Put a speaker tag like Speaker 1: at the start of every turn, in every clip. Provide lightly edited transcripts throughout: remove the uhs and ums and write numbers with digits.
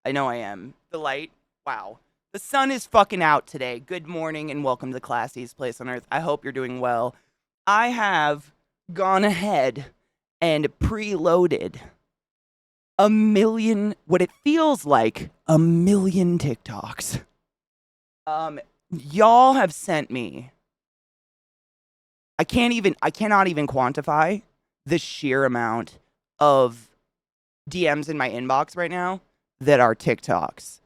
Speaker 1: I know I am. The light. Wow. The sun is fucking out today. Good morning and welcome to the classiest place on earth. I hope you're doing well. I have gone ahead and preloaded a million, what it feels like, a million TikToks. Y'all have sent me. I cannot even quantify the sheer amount of DMs in my inbox right now that are TikToks.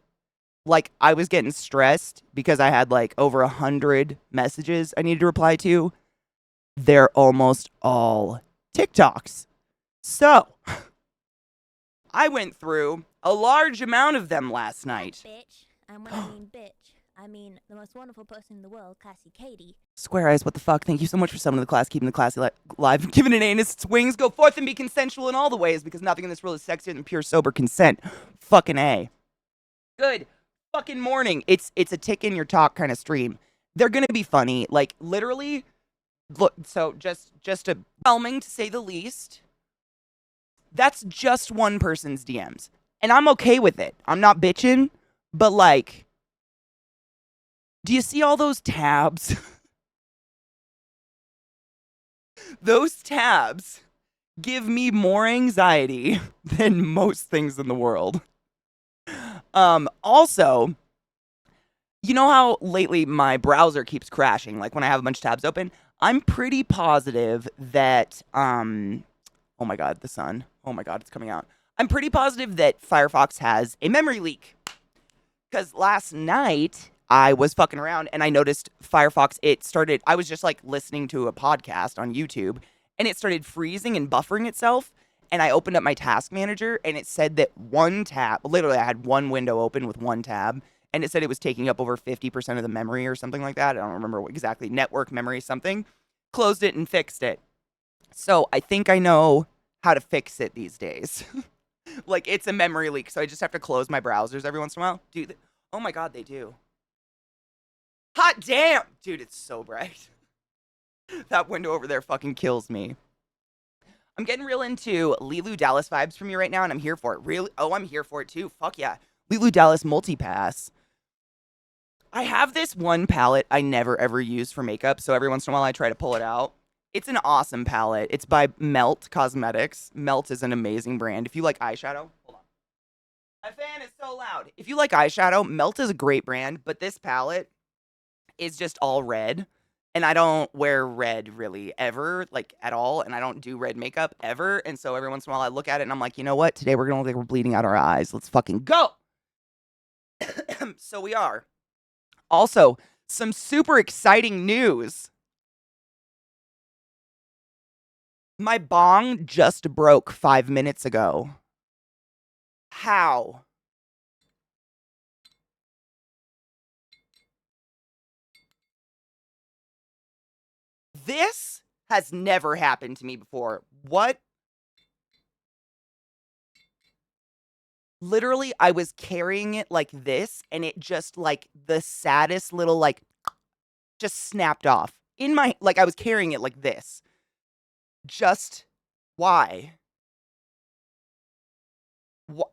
Speaker 1: Like, I was getting stressed because I had like over 100 messages I needed to reply to. They're almost all TikToks. So, I went through a large amount of them last night.
Speaker 2: Bitch. And when I mean bitch, I mean the most wonderful person in the world, ClassyKatie.
Speaker 1: Square Eyes, what the fuck? Thank you so much for summoning the class, keeping the classy live, giving it anus its wings. Go forth and be consensual in all the ways because nothing in this world is sexier than pure sober consent. Fucking A. Good fucking morning. It's a tick in your talk kind of stream. They're gonna be funny. Like, literally, look, so just a overwhelming to say the least. That's just one person's DMs. And I'm okay with it. I'm not bitching, but like, do you see all those tabs? Those tabs give me more anxiety than most things in the world. Also, you know how lately my browser keeps crashing, like when I have a bunch of tabs open? I'm pretty positive that, oh my God, the sun. Oh my God, it's coming out. I'm pretty positive that Firefox has a memory leak. Because last night I was fucking around and I noticed Firefox, I was just like listening to a podcast on YouTube and it started freezing and buffering itself. And I opened up my task manager and it said that one tab, literally, I had one window open with one tab and it said it was taking up over 50% of the memory or something like that. I don't remember what exactly, network memory, something. Closed it and fixed it. So I think I know how to fix it these days. Like, it's a memory leak, so I just have to close my browsers every once in a while. Dude, oh my God, they do. Hot damn! Dude, it's so bright. That window over there fucking kills me. I'm getting real into Lilu Dallas vibes from you right now, and I'm here for it. Really? Oh, I'm here for it too. Fuck yeah. Lilu Dallas Multipass. I have this one palette I never ever use for makeup, so every once in a while I try to pull it out. It's an awesome palette. It's by Melt Cosmetics. Melt is an amazing brand. If you like eyeshadow, hold on. My fan is so loud. If you like eyeshadow, Melt is a great brand, but this palette is just all red. And I don't wear red really ever, like at all. And I don't do red makeup ever. And so every once in a while I look at it and I'm like, you know what? Today we're going to look like we're bleeding out our eyes. Let's fucking go. So we are. Also, some super exciting news. My bong just broke 5 minutes ago. How? This has never happened to me before. What? Literally, I was carrying it like this, and it just, like, the saddest little, like, just snapped off. Like, I was carrying it like this. Just, why?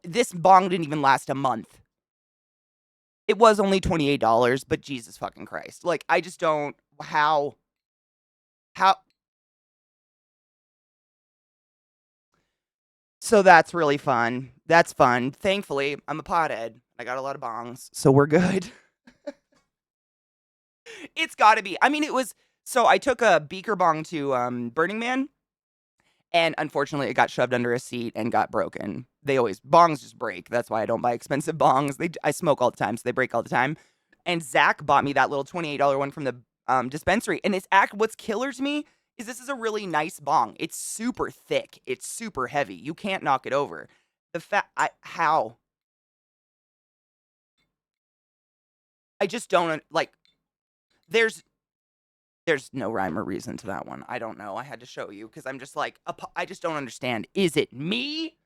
Speaker 1: This bong didn't even last a month. It was only $28, but Jesus fucking Christ. Like, I just don't, how, so that's really fun. That's fun. Thankfully, I'm a pothead. I got a lot of bongs, so we're good. It's gotta be. I mean, so I took a beaker bong to Burning Man, and unfortunately, it got shoved under a seat and got broken. Bongs just break. That's why I don't buy expensive bongs. I smoke all the time, so they break all the time. And Zach bought me that little $28 one from the dispensary. And what's killer to me is this is a really nice bong. It's super thick. It's super heavy. You can't knock it over. How? I just don't, like, there's no rhyme or reason to that one. I don't know. I had to show you because I'm just like, I just don't understand. Is it me?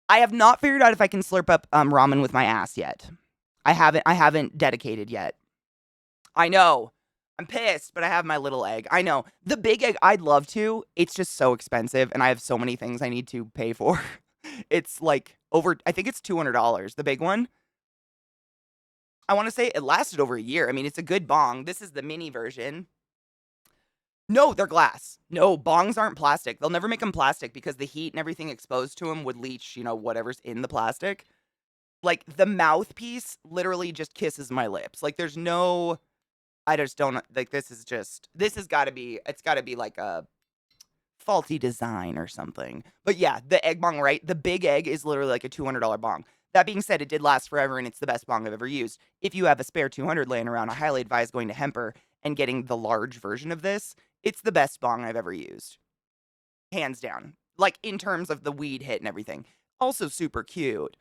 Speaker 1: I have not figured out if I can slurp up ramen with my ass yet. I haven't dedicated yet. I know. I'm pissed, but I have my little egg. I know. The big egg, I'd love to. It's just so expensive, and I have so many things I need to pay for. It's like over, I think it's $200, the big one. I want to say it lasted over a year. I mean, it's a good bong. This is the mini version. No, they're glass. No, bongs aren't plastic. They'll never make them plastic because the heat and everything exposed to them would leach, whatever's in the plastic. Like the mouthpiece literally just kisses my lips. Like there's no, I just don't like this has got to be, it's got to be like a faulty design or something. But yeah, the egg bong, right? The big egg is literally like a $200 bong. That being said, it did last forever and it's the best bong I've ever used. If you have a spare 200 laying around, I highly advise going to Hemper and getting the large version of this. It's the best bong I've ever used. Hands down. Like in terms of the weed hit and everything. Also super cute.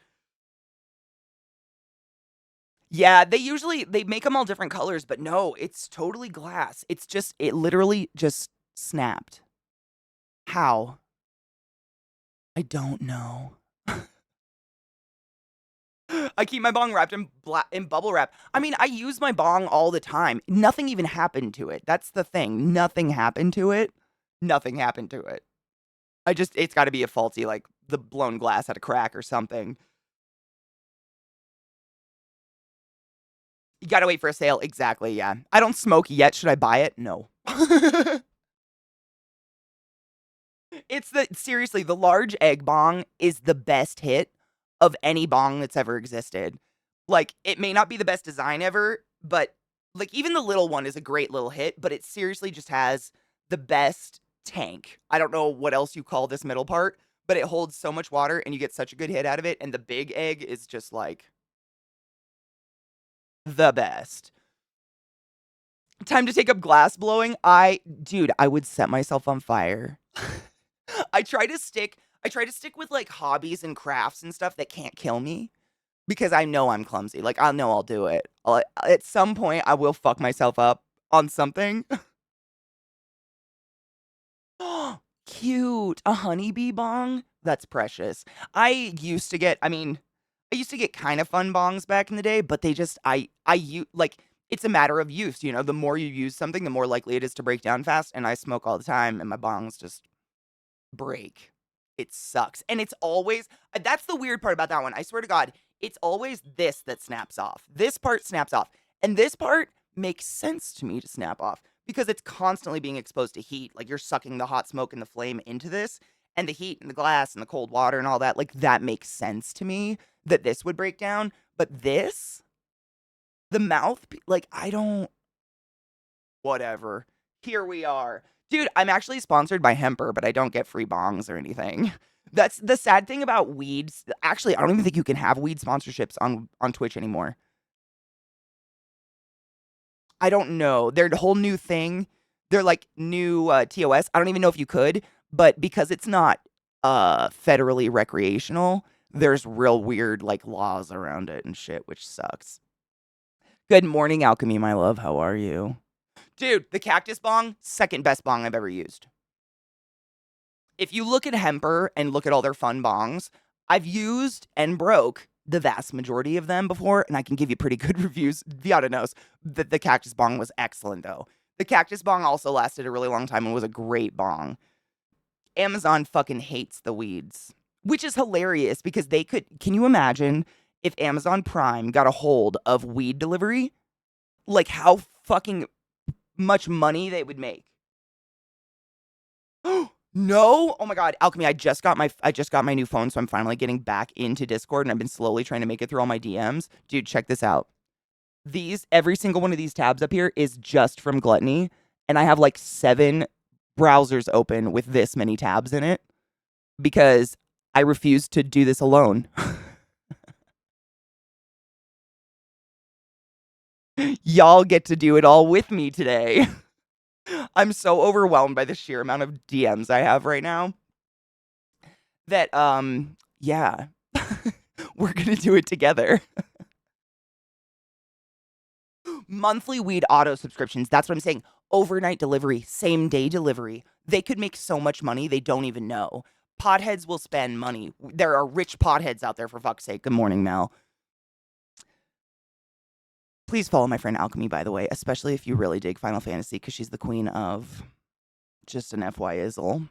Speaker 1: Yeah, they make them all different colors, but no, it's totally glass. It literally just snapped. How? I don't know. I keep my bong wrapped in bubble wrap. I mean, I use my bong all the time. Nothing even happened to it. That's the thing. Nothing happened to it. Nothing happened to it. It's got to be a faulty, like the blown glass had a crack or something. You got to wait for a sale. Exactly. Yeah. I don't smoke yet. Should I buy it? No. Seriously, the large egg bong is the best hit of any bong that's ever existed. Like, it may not be the best design ever, but like even the little one is a great little hit, but it seriously just has the best tank. I don't know what else you call this middle part, but it holds so much water and you get such a good hit out of it. And the big egg is just like the best. Time to take up glass blowing. Dude, I would set myself on fire. I try to stick with like hobbies and crafts and stuff that can't kill me because I know I'm clumsy. Like I know I'll do it. At some point I will fuck myself up on something. Cute. A honeybee bong? That's precious. I used to get kind of fun bongs back in the day, but they just like it's a matter of use, the more you use something, the more likely it is to break down fast, and I smoke all the time and my bongs just break. It sucks. And it's always that's the weird part about that one. I swear to God, it's always this that snaps off. This part snaps off. And this part makes sense to me to snap off because it's constantly being exposed to heat. Like you're sucking the hot smoke and the flame into this and the heat and the glass and the cold water and all that. Like that makes sense to me that this would break down. But this, the mouth, like I don't, whatever. Here we are. Dude, I'm actually sponsored by Hemper, but I don't get free bongs or anything. That's the sad thing about weeds. Actually, I don't even think you can have weed sponsorships on Twitch anymore. I don't know. They're a whole new thing. They're like new TOS. I don't even know if you could, but because it's not federally recreational, there's real weird like laws around it and shit, which sucks. Good morning, Alchemy, my love. How are you? Dude, the cactus bong, second best bong I've ever used. If you look at Hemper and look at all their fun bongs, I've used and broke the vast majority of them before, and I can give you pretty good reviews. Viata knows that the cactus bong was excellent, though. The cactus bong also lasted a really long time and was a great bong. Amazon fucking hates the weeds, which is hilarious because can you imagine if Amazon Prime got a hold of weed delivery? Like how fucking much money they would make. No? Oh my god, Alchemy, I just got my new phone, so I'm finally getting back into Discord and I've been slowly trying to make it through all my DMs. Dude, check this out. Every single one of these tabs up here is just from Gluttony, and I have like 7 browsers open with this many tabs in it because I refuse to do this alone. Y'all get to do it all with me today. I'm so overwhelmed by the sheer amount of DMs I have right now that yeah. We're going to do it together. Monthly weed auto subscriptions. That's what I'm saying. Overnight delivery, same day delivery. They could make so much money they don't even know. Potheads will spend money. There are rich potheads out there, for fuck's sake. Good morning, Mel. Please follow my friend Alchemy, by the way, especially if you really dig Final Fantasy, because she's the queen of just an FY Izzle.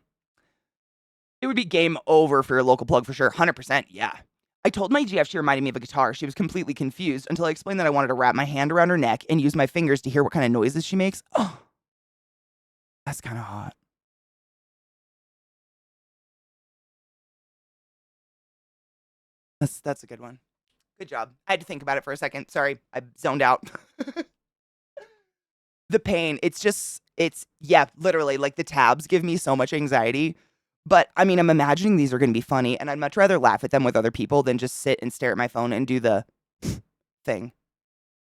Speaker 1: It would be game over for your local plug for sure. 100%. Yeah. I told my GF she reminded me of a guitar. She was completely confused until I explained that I wanted to wrap my hand around her neck and use my fingers to hear what kind of noises she makes. Oh, that's kind of hot. That's a good one. Good job. I had to think about it for a second. Sorry, I zoned out. The pain, yeah, literally, like the tabs give me so much anxiety. But I mean, I'm imagining these are going to be funny, and I'd much rather laugh at them with other people than just sit and stare at my phone and do the thing.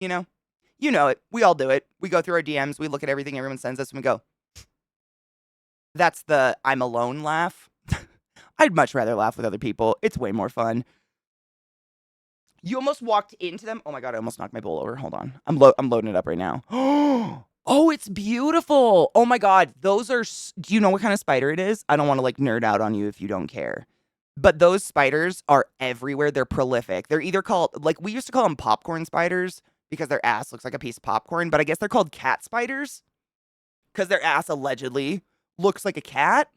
Speaker 1: You know? You know it. We all do it. We go through our DMs, we look at everything everyone sends us, and we go, that's the I'm alone laugh. I'd much rather laugh with other people. It's way more fun. You almost walked into them. Oh my god, I almost knocked my bowl over. Hold on. I'm loading it up right now. Oh, it's beautiful. Oh my god, those are do you know what kind of spider it is? I don't want to like nerd out on you if you don't care. But those spiders are everywhere. They're prolific. They're either called like we used to call them popcorn spiders because their ass looks like a piece of popcorn, but I guess they're called cat spiders because their ass allegedly looks like a cat.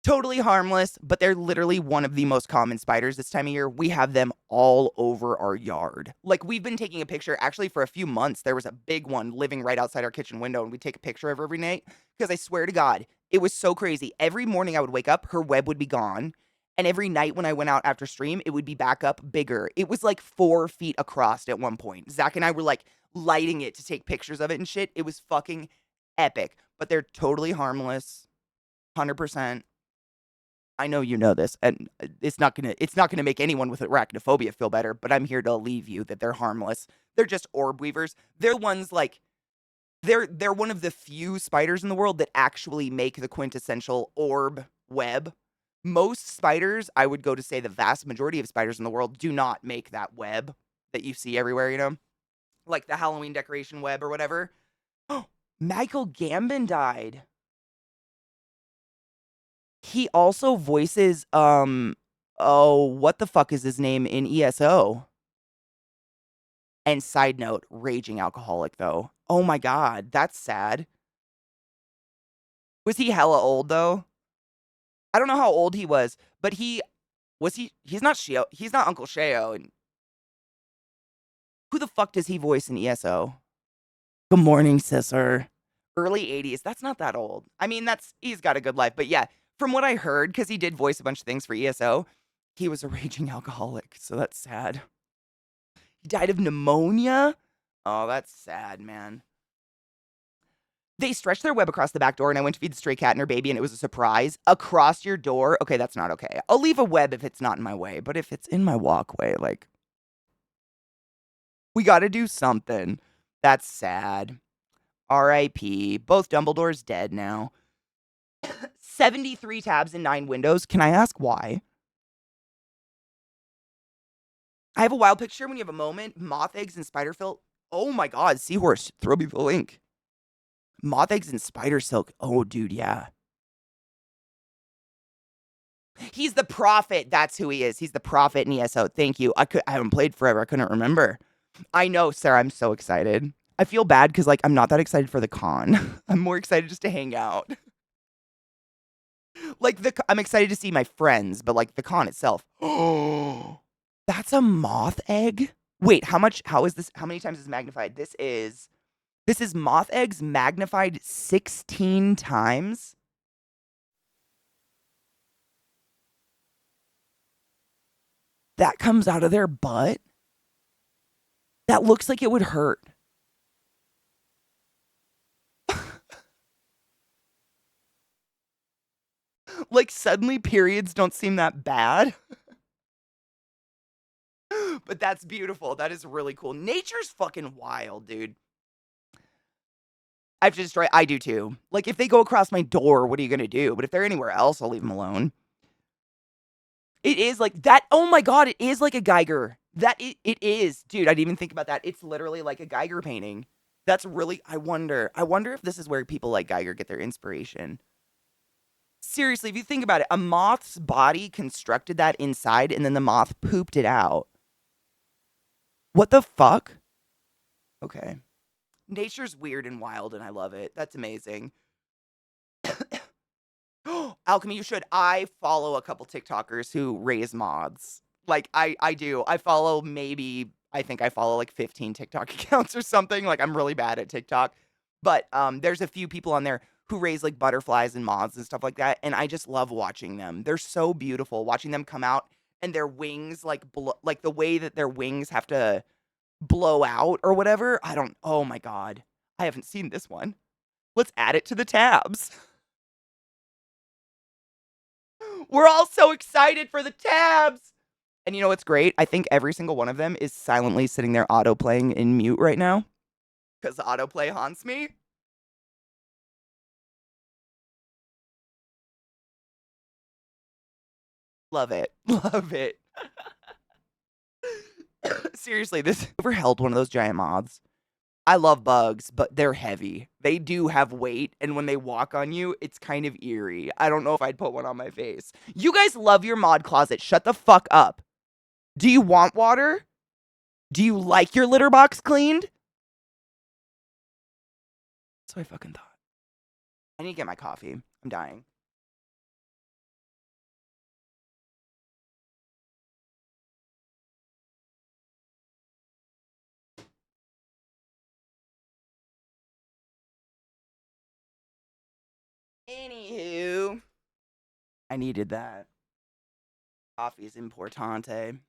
Speaker 1: Totally harmless, but they're literally one of the most common spiders this time of year. We have them all over our yard. Like, we've been taking a picture. Actually, for a few months, there was a big one living right outside our kitchen window, and we'd take a picture of her every night. Because I swear to God, it was so crazy. Every morning I would wake up, her web would be gone. And every night when I went out after stream, it would be back up bigger. It was like 4 feet across at one point. Zach and I were like lighting it to take pictures of it and shit. It was fucking epic. But they're totally harmless. 100%. I know you know this, and it's not gonna make anyone with arachnophobia feel better, but I'm here to leave you that they're harmless. They're just orb weavers. They're ones like they're one of the few spiders in the world that actually make the quintessential orb web. Most spiders, I would go to say the vast majority of spiders in the world do not make that web that you see everywhere, like the Halloween decoration web or whatever. Oh, Michael Gambon died. He also voices oh, what the fuck is his name in ESO? And side note, raging alcoholic though. Oh my god, that's sad. Was he hella old though? I don't know how old he was, but he's not Sheo, he's not Uncle Sheo. And who the fuck does he voice in ESO? Good morning, sister. Early 80s. That's not that old. I mean, he's got a good life, but yeah, from what I heard, because he did voice a bunch of things for ESO, he was a raging alcoholic, so that's sad. He died of pneumonia? Oh, that's sad, man. They stretched their web across the back door, and I went to feed the stray cat and her baby, and it was a surprise. Across your door? Okay, that's not okay. I'll leave a web if it's not in my way, but if it's in my walkway, like, we gotta do something. That's sad. R.I.P. Both Dumbledores dead now. 73 tabs and 9 windows. Can I ask why? I have a wild picture when you have a moment. Moth eggs and spider silk. Oh my god, Seahorse, throw me the link. Moth eggs and spider silk. Oh, dude, yeah. He's the prophet. That's who he is. He's the prophet in ESO. Thank you. I haven't played forever. I couldn't remember. I know, Sarah. I'm so excited. I feel bad because like I'm not that excited for the con. I'm more excited just to hang out. Like I'm excited to see my friends, but like the con itself. Oh, that's a moth egg. Wait, how is this? How many times is magnified? This is moth eggs magnified 16 times. That comes out of their butt. That looks like it would hurt. Like suddenly periods don't seem that bad. But that's beautiful. That is really cool. Nature's fucking wild, dude. I have to destroy. I do too. Like if they go across my door, what are you gonna do? But if they're anywhere else, I'll leave them alone. It is like that. Oh my god, it is like a Geiger. It is, dude. I didn't even think about that. It's literally like a Geiger painting. That's really. I wonder. I wonder if this is where people like Geiger get their inspiration. Seriously, if you think about it, a moth's body constructed that inside, and then the moth pooped it out. What the fuck? Okay. Nature's weird and wild, and I love it. That's amazing. Alchemy, you should. I follow a couple TikTokers who raise mods. Like I do. I think I follow like 15 TikTok accounts or something. Like I'm really bad at TikTok. But there's a few people on there who raise like butterflies and moths and stuff like that, and I just love watching them. They're so beautiful. Watching them come out and their wings like the way that their wings have to blow out or whatever. I don't Oh my god. I haven't seen this one. Let's add it to the tabs. We're all so excited for the tabs. And you know what's great? I think every single one of them is silently sitting there auto playing in mute right now because autoplay haunts me. Love it. Love it. Seriously, this ever held one of those giant moths? I love bugs, but they're heavy. They do have weight, and when they walk on you, it's kind of eerie. I don't know if I'd put one on my face. You guys love your mod closet. Shut the fuck up. Do you want water? Do you like your litter box cleaned? That's what I fucking thought. I need to get my coffee. I'm dying. Anywho, I needed that. Coffee is importante.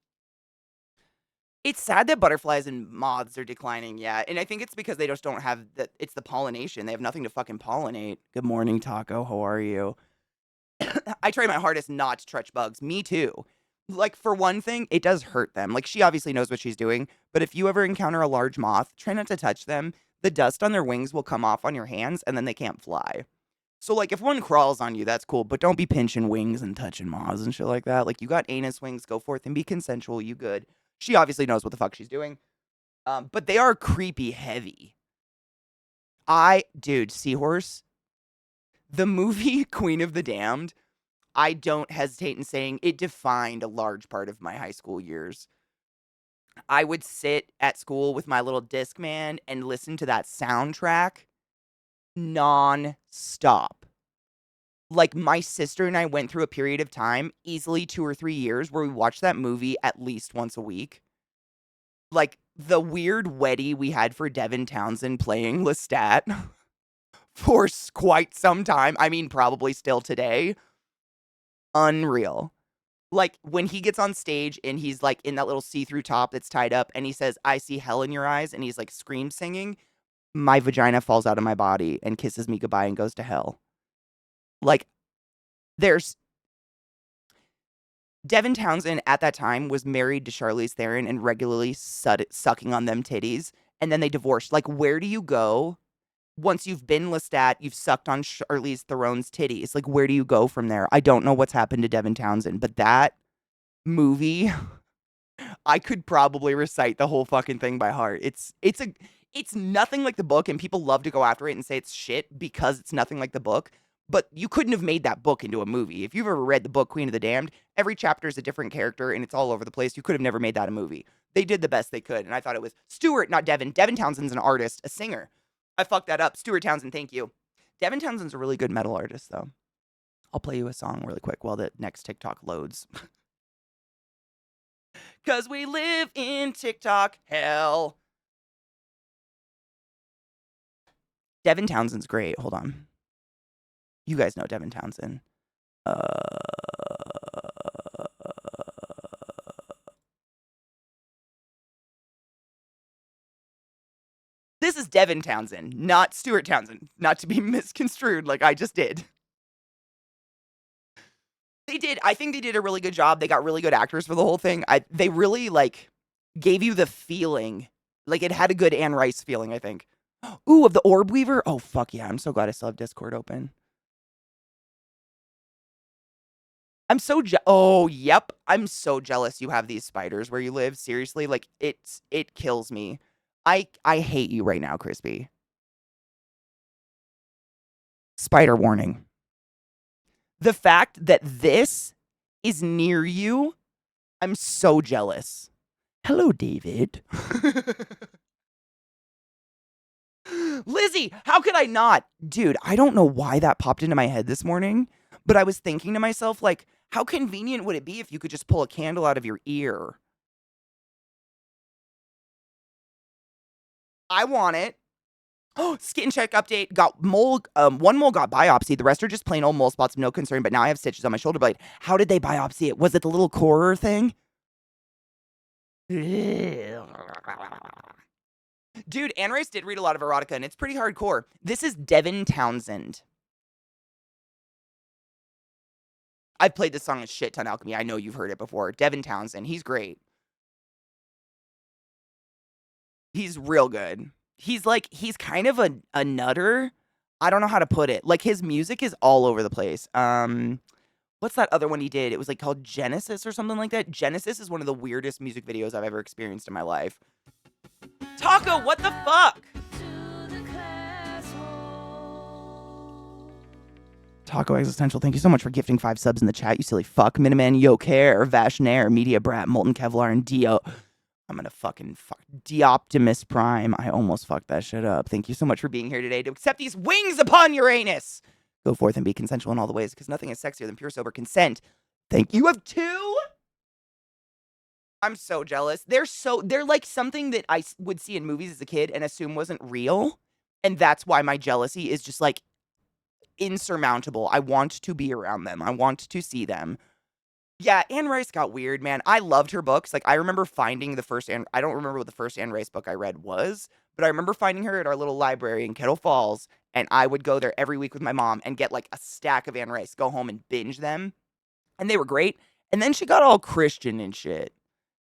Speaker 1: It's sad that butterflies and moths are declining, yeah. And I think it's because they just don't have it's the pollination. They have nothing to fucking pollinate. Good morning, Taco. How are you? I try my hardest not to touch bugs. Me too. Like, for one thing, it does hurt them. Like, she obviously knows what she's doing. But if you ever encounter a large moth, try not to touch them. The dust on their wings will come off on your hands, and then they can't fly. So, like, if one crawls on you, that's cool. But don't be pinching wings and touching moths and shit like that. Like, you got anus wings, go forth and be consensual. You good. She obviously knows what the fuck she's doing. But they are creepy heavy. Dude, Seahorse, the movie Queen of the Damned, I don't hesitate in saying it defined a large part of my high school years. I would sit at school with my little Discman and listen to that soundtrack non-stop. Like, my sister and I went through a period of time, easily 2 or 3 years, where we watched that movie at least once a week. Like, the weird weddie we had for Devin Townsend playing Lestat for quite some time. I mean, probably still today. Unreal. Like, when he gets on stage and he's, like, in that little see-through top that's tied up and he says, "I see hell in your eyes," and he's, like, scream singing, my vagina falls out of my body and kisses me goodbye and goes to hell. Like, there's Devin Townsend at that time was married to Charlize Theron and regularly sucking on them titties, and then they divorced. Like, where do you go once you've been Lestat, you've sucked on Charlize Theron's titties? Like, where do you go from there? I don't know what's happened to Devin Townsend, but that movie, I could probably recite the whole fucking thing by heart. It's nothing like the book, and people love to go after it and say it's shit because it's nothing like the book. But you couldn't have made that book into a movie. If you've ever read the book Queen of the Damned, every chapter is a different character and it's all over the place. You could have never made that a movie. They did the best they could, and I thought it was Stuart, not Devin. Devin Townsend's an artist, a singer. I fucked that up. Stuart Townsend, thank you. Devin Townsend's a really good metal artist, though. I'll play you a song really quick while the next TikTok loads. Because we live in TikTok hell. Devin Townsend's great. Hold on. You guys know Devin Townsend. This is Devin Townsend, not Stuart Townsend. Not to be misconstrued like I just did. I think they did a really good job. They got really good actors for the whole thing. They really, like, gave you the feeling. Like, it had a good Anne Rice feeling, I think. Ooh, of the Orb Weaver? Oh, fuck yeah. I'm so glad I still have Discord open. I'm so oh, yep. I'm so jealous you have these spiders where you live. Seriously, like, it kills me. I hate you right now, Crispy. Spider warning. The fact that this is near you, I'm so jealous. Hello, David. Lizzie, how could I not? Dude, I don't know why that popped into my head this morning, But I was thinking to myself, like, how convenient would it be if you could just pull a candle out of your ear? I want it. Oh, skin check update. Got mole. One mole got biopsied. The rest are just plain old mole spots, no concern. But now I have stitches on my shoulder blade. How did they biopsy it? Was it the little corer thing? Dude, Anne Rice did read a lot of erotica, and it's pretty hardcore. This is Devin Townsend. I've played this song a shit ton, Alchemy. I know you've heard it before. Devin Townsend. He's great. He's real good. He's kind of a nutter. I don't know how to put it. Like, his music is all over the place. What's that other one he did? It was like called Genesis or something like that. Genesis is one of the weirdest music videos I've ever experienced in my life. Taco, what the fuck? Taco Existential, thank you so much for gifting 5 subs in the chat, you silly fuck. Miniman, Yo Care, Vashnair, Media Brat, Molten Kevlar, and Dio. I'm gonna fucking fuck. Deoptimus Prime. I almost fucked that shit up. Thank you so much for being here today to accept these wings upon Uranus. Go forth and be consensual in all the ways, because nothing is sexier than pure sober consent. Thank you. You have 2? I'm so jealous. They're like something that I would see in movies as a kid and assume wasn't real. And that's why my jealousy is just like insurmountable. I want to be around them. I want to see them. Yeah, Anne Rice got weird, man. I loved her books. Like, I remember finding the first Anne... I don't remember what the first Anne Rice book I read was, but I remember finding her at our little library in Kettle Falls, and I would go there every week with my mom and get, like, a stack of Anne Rice, go home and binge them, and they were great. And then she got all Christian and shit.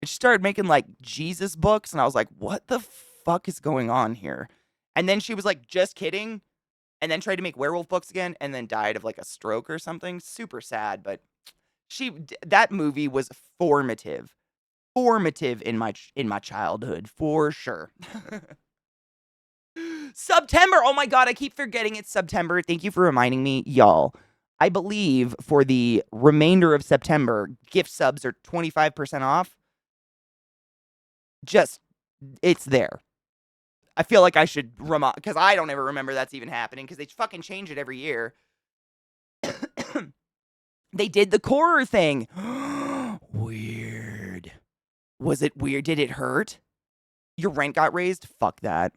Speaker 1: And she started making, like, Jesus books, and I was like, what the fuck is going on here? And then she was like, just kidding, and then tried to make werewolf books again, and then died of, like, a stroke or something. Super sad, but... that movie was formative in my childhood for sure. September. Oh my god, I keep forgetting it's September. Thank you for reminding me, y'all. I believe for the remainder of September, gift subs are 25% off. Just it's there. I feel like I should remind, because I don't ever remember that's even happening, because they fucking change it every year. They did the Corer thing. Weird. Was it weird? Did it hurt? Your rent got raised? Fuck that.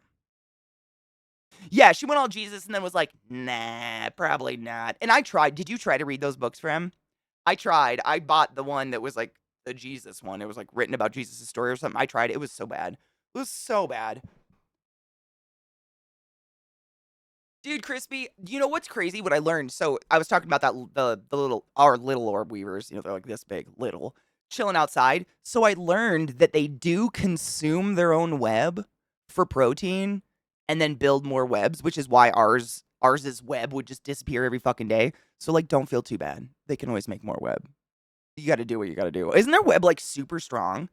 Speaker 1: Yeah, she went all Jesus and then was like, nah, probably not. And I tried. Did you try to read those books for him? I tried. I bought the one that was like the Jesus one. It was like written about Jesus' story or something. I tried. It was so bad. It was so bad. Dude, Crispy, you know what's crazy? What I learned. So I was talking about that the our little orb weavers. You know, they're like this big, little, chilling outside. So I learned that they do consume their own web for protein, and then build more webs, which is why ours' web would just disappear every fucking day. So like, don't feel too bad. They can always make more web. You got to do what you got to do. Isn't their web like super strong?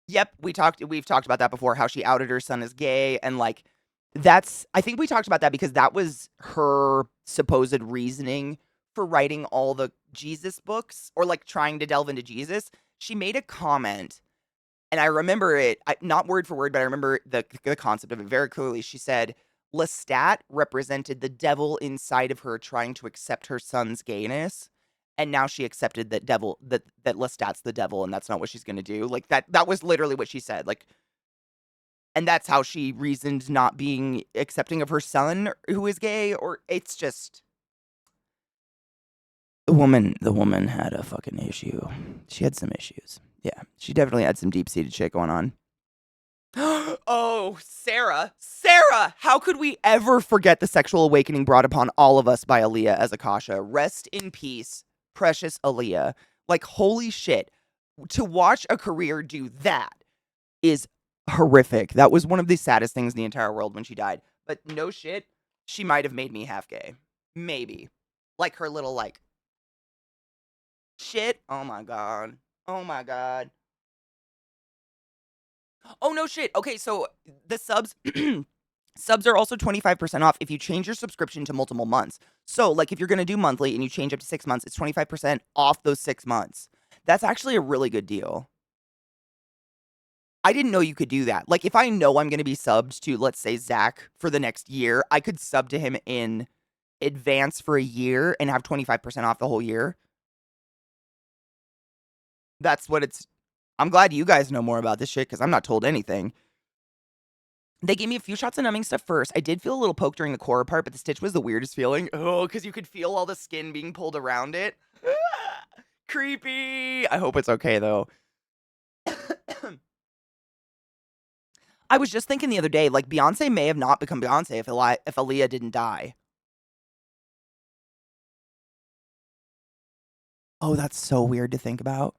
Speaker 1: Yep, we've talked about that before. How she outed her son as gay, and like. I think we talked about that because that was her supposed reasoning for writing all the Jesus books, or like trying to delve into Jesus. She made a comment, and I remember it, not word for word, but I remember the concept of it very clearly. She said Lestat represented the devil inside of her trying to accept her son's gayness, and now she accepted that Lestat's the devil, and that's not what she's going to do. Like that was literally what she said. Like, and that's how she reasoned not being accepting of her son who is gay, or it's just the woman had a fucking issue. She had some issues. Yeah, she definitely had some deep-seated shit going on. Oh, Sarah, how could we ever forget the sexual awakening brought upon all of us by Aaliyah as Akasha? Rest in peace, precious Aaliyah. Like, holy shit. To watch a career do that is horrific. That was one of the saddest things in the entire world when she died. But no shit, she might have made me half gay. Maybe. Like her little, like, shit. Oh my god. Oh my god. Oh no shit. Okay, so the subs subs are also 25% off if you change your subscription to multiple months. So, like, if you're going to do monthly and you change up to 6 months, it's 25% off those 6 months. That's actually a really good deal. I didn't know you could do that. Like, if I know I'm going to be subbed to, let's say, Zach for the next year, I could sub to him in advance for a year and have 25% off the whole year. That's what it's. I'm glad you guys know more about this shit because I'm not told anything. They gave me a few shots of numbing stuff first. I did feel a little poke during the core part, but the stitch was the weirdest feeling. Oh, because you could feel all the skin being pulled around it. Creepy. I hope it's okay though. I was just thinking the other day, like Beyonce may have not become Beyonce if Aaliyah didn't die. Oh, that's so weird to think about.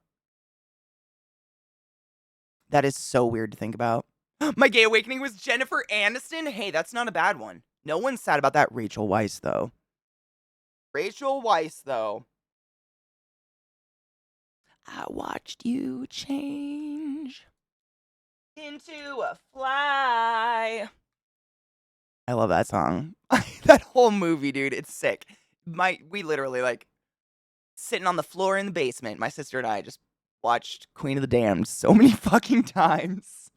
Speaker 1: That is so weird to think about. My gay awakening was Jennifer Aniston. Hey, that's not a bad one. No one's sad about that. Rachel Weisz, though. Rachel Weisz, though. I watched you change into a fly. I love that song. That whole movie, dude. It's sick. We literally like sitting on the floor in the basement. My sister and I just watched Queen of the Damned so many fucking times.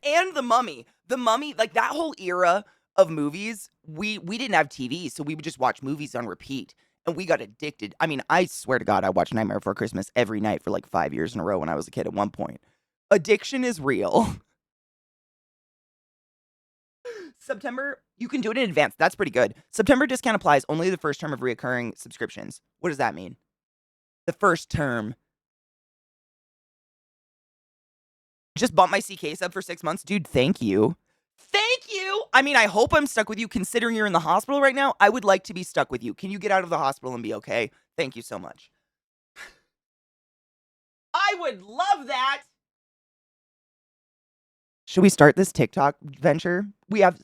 Speaker 1: And The Mummy. The Mummy, like that whole era of movies, we didn't have TV, so we would just watch movies on repeat. And we got addicted. I mean, I swear to God, I watched Nightmare Before Christmas every night for like 5 years in a row when I was a kid at one point. Addiction is real. September, you can do it in advance. That's pretty good. September discount applies only the first term of reoccurring subscriptions. What does that mean? The first term. Just bought my CK sub for 6 months. Dude, thank you. Thank you. I mean, I hope I'm stuck with you considering you're in the hospital right now. I would like to be stuck with you. Can you get out of the hospital and be okay? Thank you so much. I would love that. Should we start this TikTok venture?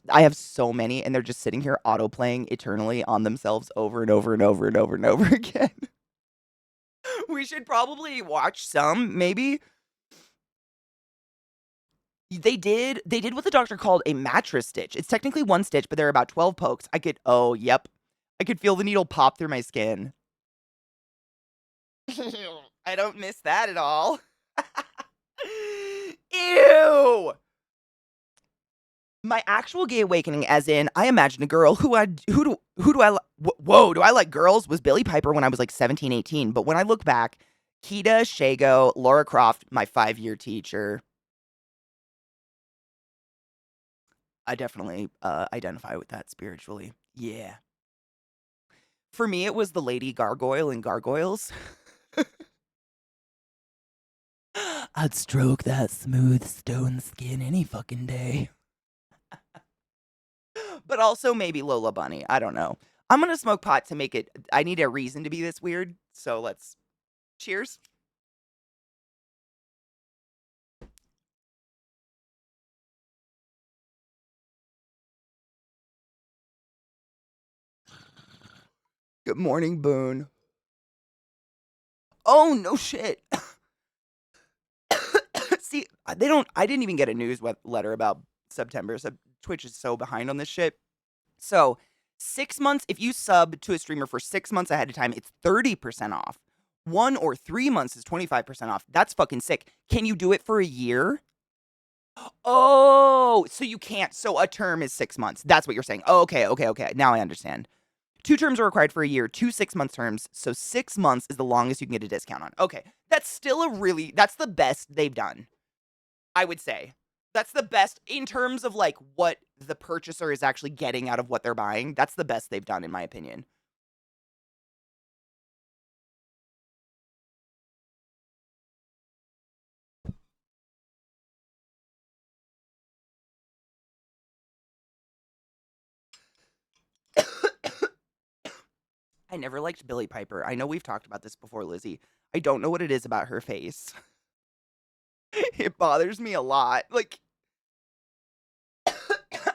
Speaker 1: I have so many and they're just sitting here auto playing eternally on themselves over and over and over and over and over again. We should probably watch some, maybe. They did what the doctor called a mattress stitch. It's technically one stitch, but there are about 12 pokes. Oh, yep. I could feel the needle pop through my skin. I don't miss that at all. Ew. My actual gay awakening, as in, I imagine a girl who do I, whoa, do I like girls? Was Billie Piper when I was like 17, 18. But when I look back, Keita, Shago, Laura Croft, my 5-year teacher. I definitely identify with that spiritually. Yeah. For me, it was the lady gargoyle in Gargoyles. I'd stroke that smooth stone skin any fucking day. But also maybe Lola Bunny. I don't know. I'm gonna smoke pot to make it. I need a reason to be this weird. So let's cheers. Good morning, Boone. Oh, no shit. See, I didn't even get a news letter about September. So Twitch is so behind on this shit. So 6 months, if you sub to a streamer for 6 months ahead of time, it's 30% off. 1 or 3 months is 25% off. That's fucking sick. Can you do it for a year? Oh, so you can't. So a term is 6 months. That's what you're saying. Oh, okay. Now I understand. 2 terms are required for a year, 2 6-month terms. So 6 months is the longest you can get a discount on. Okay. That's still that's the best they've done, I would say. That's the best in terms of like what the purchaser is actually getting out of what they're buying. That's the best they've done, in my opinion. I never liked Billie Piper. I know we've talked about this before, Lizzie. I don't know what it is about her face. It bothers me a lot. Like,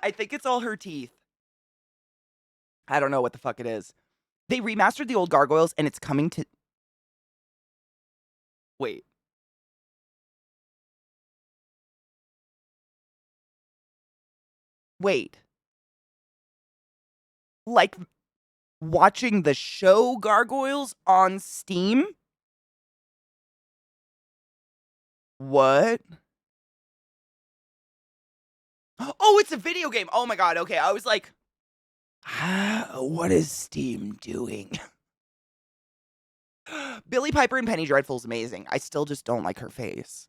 Speaker 1: I think it's all her teeth. I don't know what the fuck it is. They remastered the old Gargoyles and it's coming to. Wait. Wait. Like, watching the show Gargoyles on Steam? What? Oh, it's a video game. Oh my god. Okay. I was like, What is Steam doing? Billie Piper and Penny Dreadful's amazing. I still just don't like her face.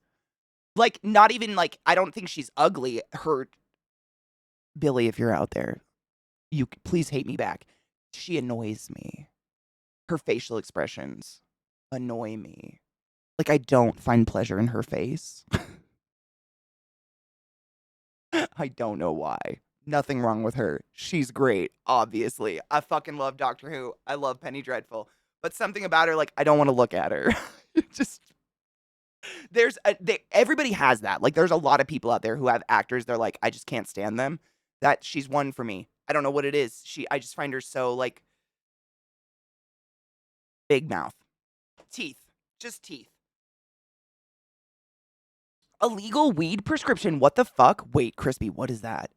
Speaker 1: Like, not even like, I don't think she's ugly. Billie, if you're out there, you please hate me back. She annoys me. Her facial expressions annoy me. Like, I don't find pleasure in her face. I don't know why. Nothing wrong with her. She's great, obviously. I fucking love Doctor Who. I love Penny Dreadful. But something about her, like, I don't want to look at her. Just everybody has that. Like, there's a lot of people out there who have actors. They're like, I just can't stand them. That she's one for me. I don't know what it is. I just find her so like big mouth, teeth, just teeth. Illegal weed prescription. What the fuck? Wait, Crispy, what is that?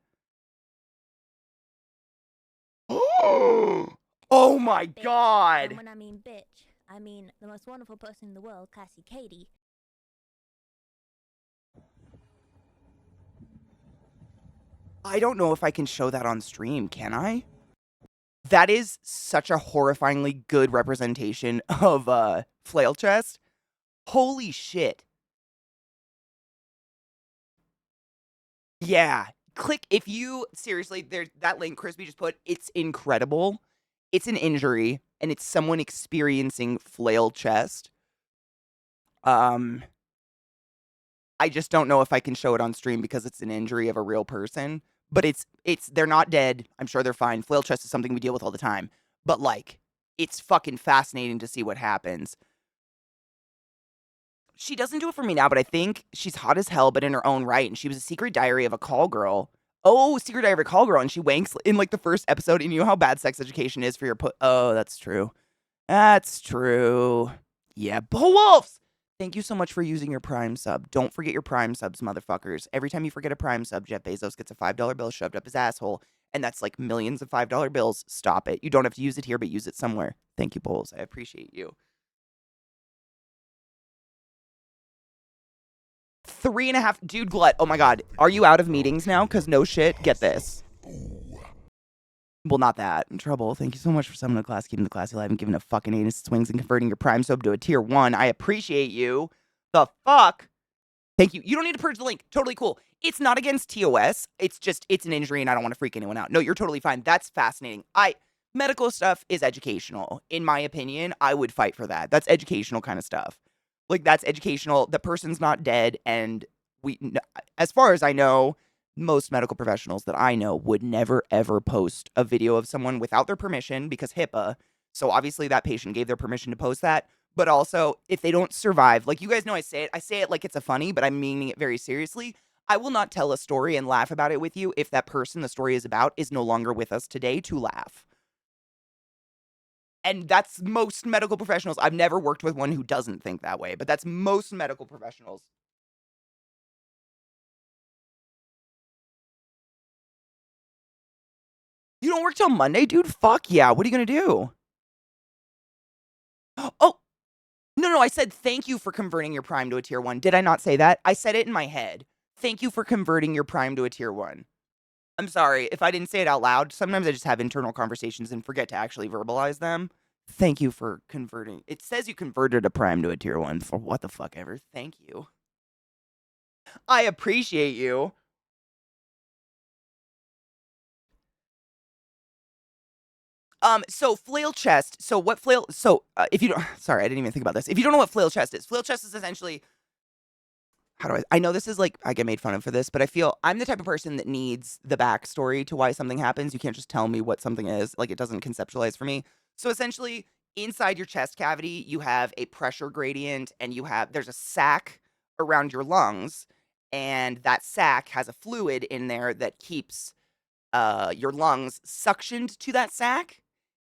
Speaker 1: Oh my
Speaker 2: Bitch.
Speaker 1: god.
Speaker 2: And when I mean bitch, I mean the most wonderful person in the world, ClassyKatie.
Speaker 1: I don't know if I can show that on stream, can I? That is such a horrifyingly good representation of flail chest. Holy shit. Yeah. Click if you seriously, there's that link Crispy just put, it's incredible. It's an injury and it's someone experiencing flail chest. I just don't know if I can show it on stream because it's an injury of a real person. But they're not dead. I'm sure they're fine. Flail chest is something we deal with all the time. But like, it's fucking fascinating to see what happens. She doesn't do it for me now, but I think she's hot as hell, but in her own right. And she was a Secret Diary of a Call Girl. Oh, Secret Diary of a Call Girl. And she wanks in like the first episode. And you know how bad sex education is for your Oh, that's true. That's true. Yeah, Wolves! Thank you so much for using your Prime sub. Don't forget your Prime subs, motherfuckers. Every time you forget a Prime sub, Jeff Bezos gets a $5 bill shoved up his asshole. And that's like millions of $5 bills. Stop it. You don't have to use it here, but use it somewhere. Thank you, Bowles. I appreciate you. 3.5. Dude, Glut. Oh my god. Are you out of meetings now? Because no shit. Get this. Well, not that. In trouble. Thank you so much for summoning the class, keeping the class alive, and giving a fucking anus swings and converting your Prime sub to a tier 1. I appreciate you. The fuck? Thank you. You don't need to purge the link. Totally cool. It's not against TOS. It's just, it's an injury and I don't want to freak anyone out. No, you're totally fine. That's fascinating. Medical stuff is educational. In my opinion, I would fight for that. That's educational kind of stuff. Like, that's educational. The person's not dead. And as far as I know, most medical professionals that I know would never, ever post a video of someone without their permission because HIPAA. So obviously that patient gave their permission to post that. But also, if they don't survive, like you guys know I say it like it's a funny, but I'm meaning it very seriously. I will not tell a story and laugh about it with you if that person the story is about is no longer with us today to laugh. And that's most medical professionals. I've never worked with one who doesn't think that way, but that's most medical professionals. You don't work till Monday, dude? Fuck yeah. What are you going to do? Oh, no, I said thank you for converting your Prime to a tier 1. Did I not say that? I said it in my head. Thank you for converting your Prime to a tier 1. I'm sorry if I didn't say it out loud. Sometimes I just have internal conversations and forget to actually verbalize them. Thank you for converting. It says you converted a Prime to a tier 1 for what the fuck ever. Thank you. I appreciate you. So flail chest. So what flail? So if you don't, sorry, I didn't even think about this. If you don't know what flail chest is essentially. How do I know this is like, I get made fun of for this, but I feel I'm the type of person that needs the backstory to why something happens. You can't just tell me what something is. Like, it doesn't conceptualize for me. So essentially, inside your chest cavity, you have a pressure gradient and there's a sac around your lungs. And that sac has a fluid in there that keeps your lungs suctioned to that sac.